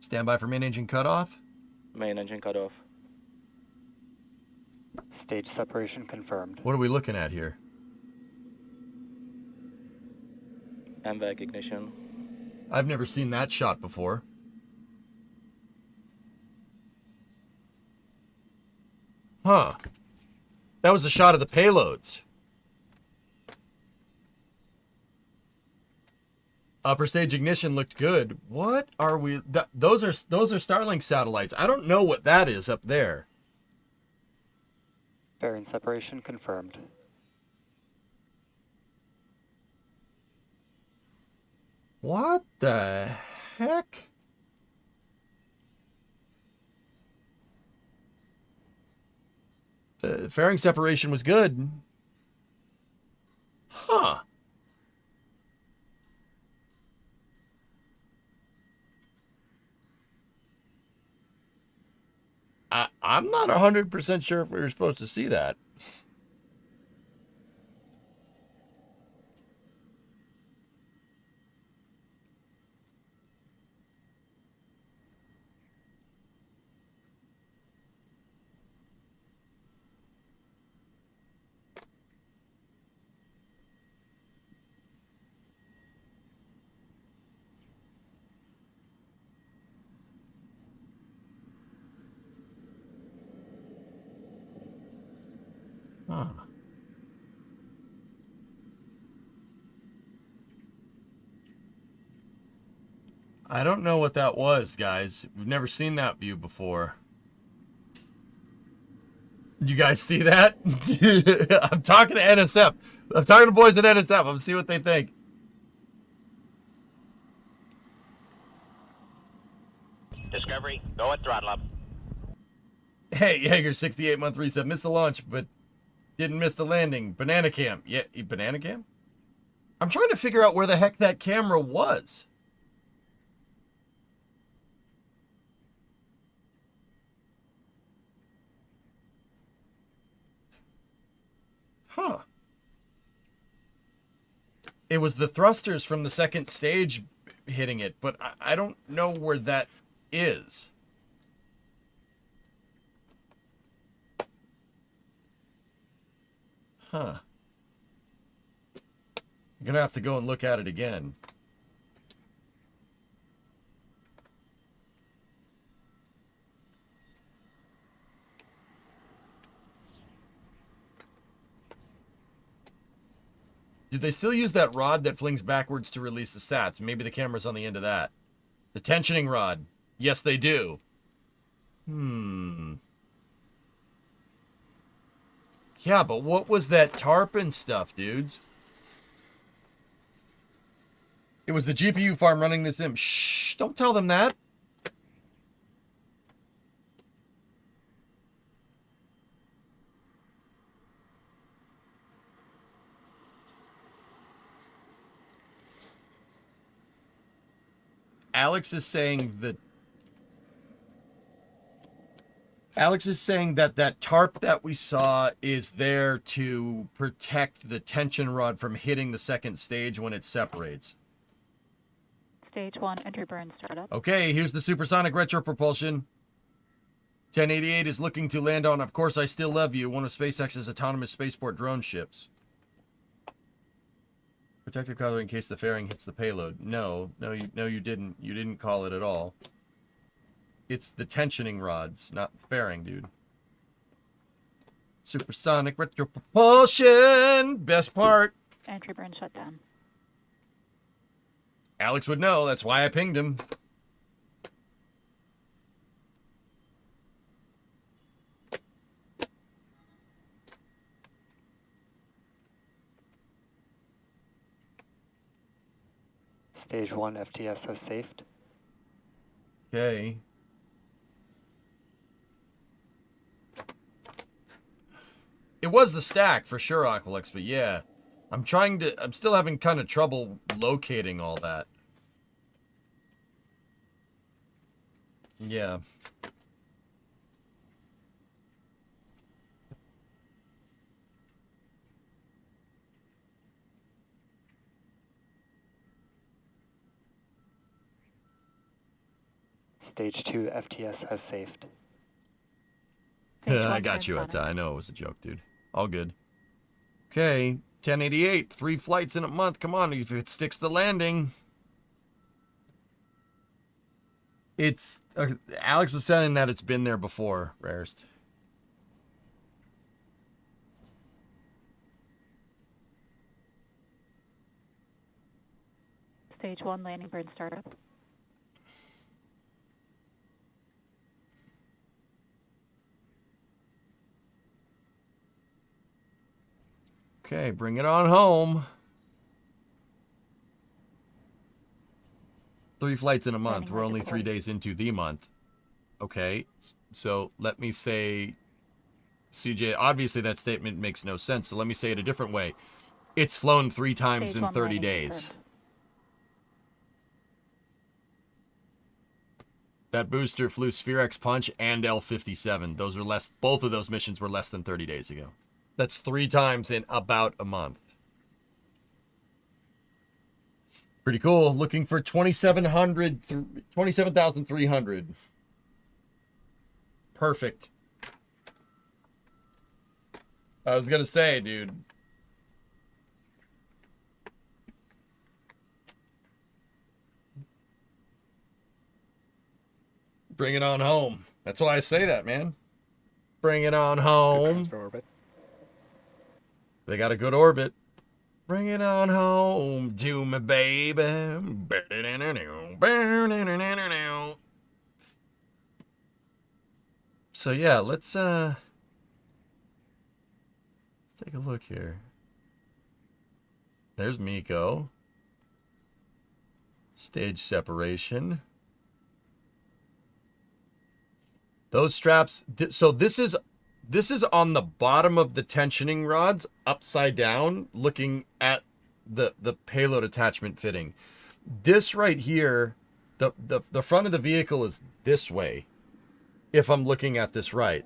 Stand by for main engine cutoff. Main engine cut off. Stage separation confirmed. What are we looking at here? MVAC ignition. I've never seen that shot before. Huh. That was a shot of the payloads. Upper stage ignition looked good. What are we? Those are Starlink satellites. I don't know what that is up there. Fairing separation confirmed. What the heck? Fairing separation was good. Huh. I'm not 100% sure if we were supposed to see that. Huh. I don't know what that was, guys. We've never seen that view before. Did you guys see that? I'm talking to NSF. I'm talking to boys at NSF. I'm see what they think. Discovery, go at throttle up. Hey, Jaeger, 68-month reset. Missed the launch, but didn't miss the landing. Banana cam. Yeah, banana cam? I'm trying to figure out where the heck that camera was. Huh. It was the thrusters from the second stage hitting it, but I don't know where that is. Huh. I'm gonna have to go and look at it again. Did they still use that rod that flings backwards to release the sats? Maybe the camera's on the end of that. The tensioning rod. Yes, they do. Yeah, but what was that tarp and stuff, dudes? It was the GPU farm running this sim. Shh, don't tell them that. Alex is saying that that tarp that we saw is there to protect the tension rod from hitting the second stage when it separates. Stage 1, entry burn startup. Okay, here's the supersonic retropropulsion. 1088 is looking to land on Of Course I Still Love You, one of SpaceX's autonomous spaceport drone ships. Protective cover in case the fairing hits the payload. No, you didn't. You didn't call it at all. It's the tensioning rods, not the fairing, dude. Supersonic retropropulsion! Best part. Entry burn shut down. Alex would know. That's why I pinged him. Stage 1 FTS has safed. Okay. It was the stack for sure, Aqualex, but yeah. I'm still having kind of trouble locating all that. Yeah. Stage 2 FTS has safed. I got you, Etta. I know it was a joke, dude. All good. Okay, 1088. 3 flights in a month. Come on, if it sticks the landing. It's... Alex was saying that it's been there before, Rarest. Stage 1, landing burn startup. Okay, bring it on home. 3 flights in a month. We're only 3 days into the month. Okay, so let me say, CJ, obviously that statement makes no sense, so let me say it a different way. It's flown 3 times Stage in 30 days. confirmed. That booster flew Sphere-X Punch and L-57. Those were less. Both of those missions were less than 30 days ago. That's 3 times in about a month. Pretty cool. Looking for 27,300. Perfect. I was gonna say, dude. Bring it on home. That's why I say that, man. Bring it on home. They got a good orbit. Bring it on home to me, baby. So yeah, let's take a look here. There's Miko. Stage separation. Those straps, so this is on the bottom of the tensioning rods, upside down, looking at the payload attachment fitting. This right here, the front of the vehicle is this way, if I'm looking at this right.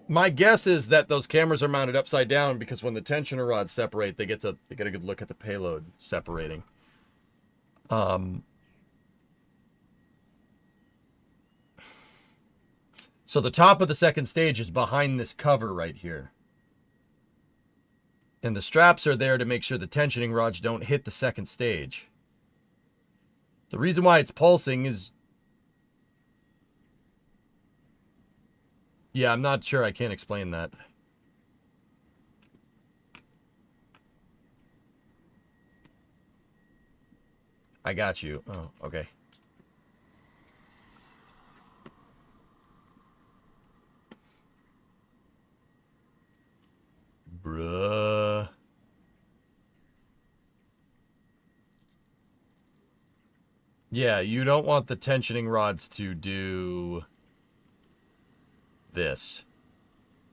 My guess is that those cameras are mounted upside down because when the tensioner rods separate, they get a good look at the payload separating. So the top of the second stage is behind this cover right here. And the straps are there to make sure the tensioning rods don't hit the second stage. The reason why it's pulsing is... Yeah, I'm not sure. I can't explain that. I got you. Oh, okay. Bruh. Yeah, you don't want the tensioning rods to do this.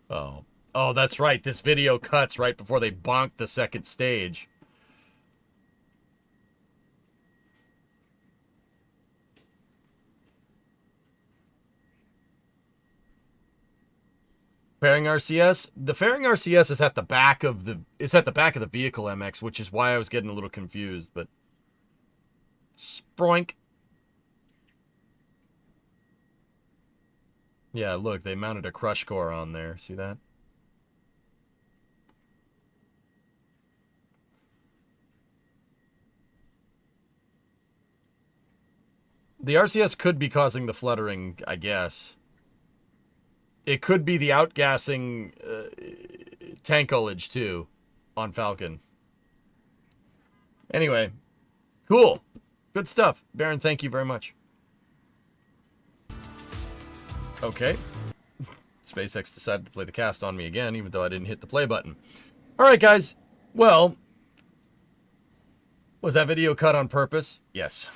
Oh. Oh, that's right. This video cuts right before they bonk the second stage. Fairing RCS? The fairing RCS is at the back of the vehicle MX, which is why I was getting a little confused, but sproink. Yeah, look, they mounted a crush core on there. See that? The RCS could be causing the fluttering, I guess. It could be the outgassing tank ullage, too, on Falcon. Anyway, cool. Good stuff. Baron, thank you very much. Okay. SpaceX decided to play the cast on me again, even though I didn't hit the play button. All right, guys. Well, was that video cut on purpose? Yes.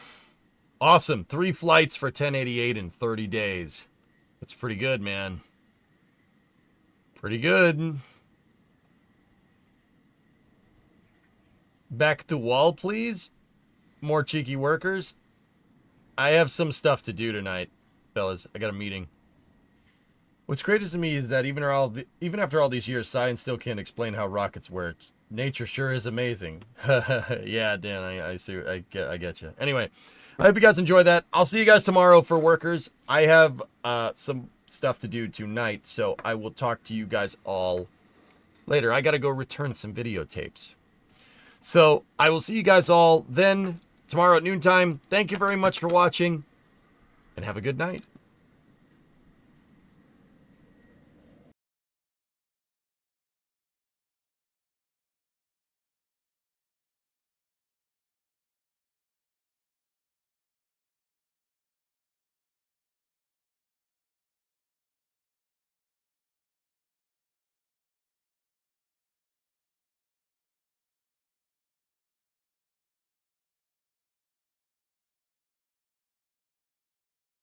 Awesome. 3 flights for 1088 in 30 days. That's pretty good, man. Pretty good. Back to wall, please. More cheeky workers. I have some stuff to do tonight, fellas. I got a meeting. What's greatest to me is that even after all these years, science still can't explain how rockets work. Nature sure is amazing. Yeah, Dan, I see. I get you. Anyway, I hope you guys enjoy that. I'll see you guys tomorrow for workers. I have some stuff to do tonight, so I will talk to you guys all later. I got to go return some videotapes. So I will see you guys all then tomorrow at noontime. Thank you very much for watching, and have a good night.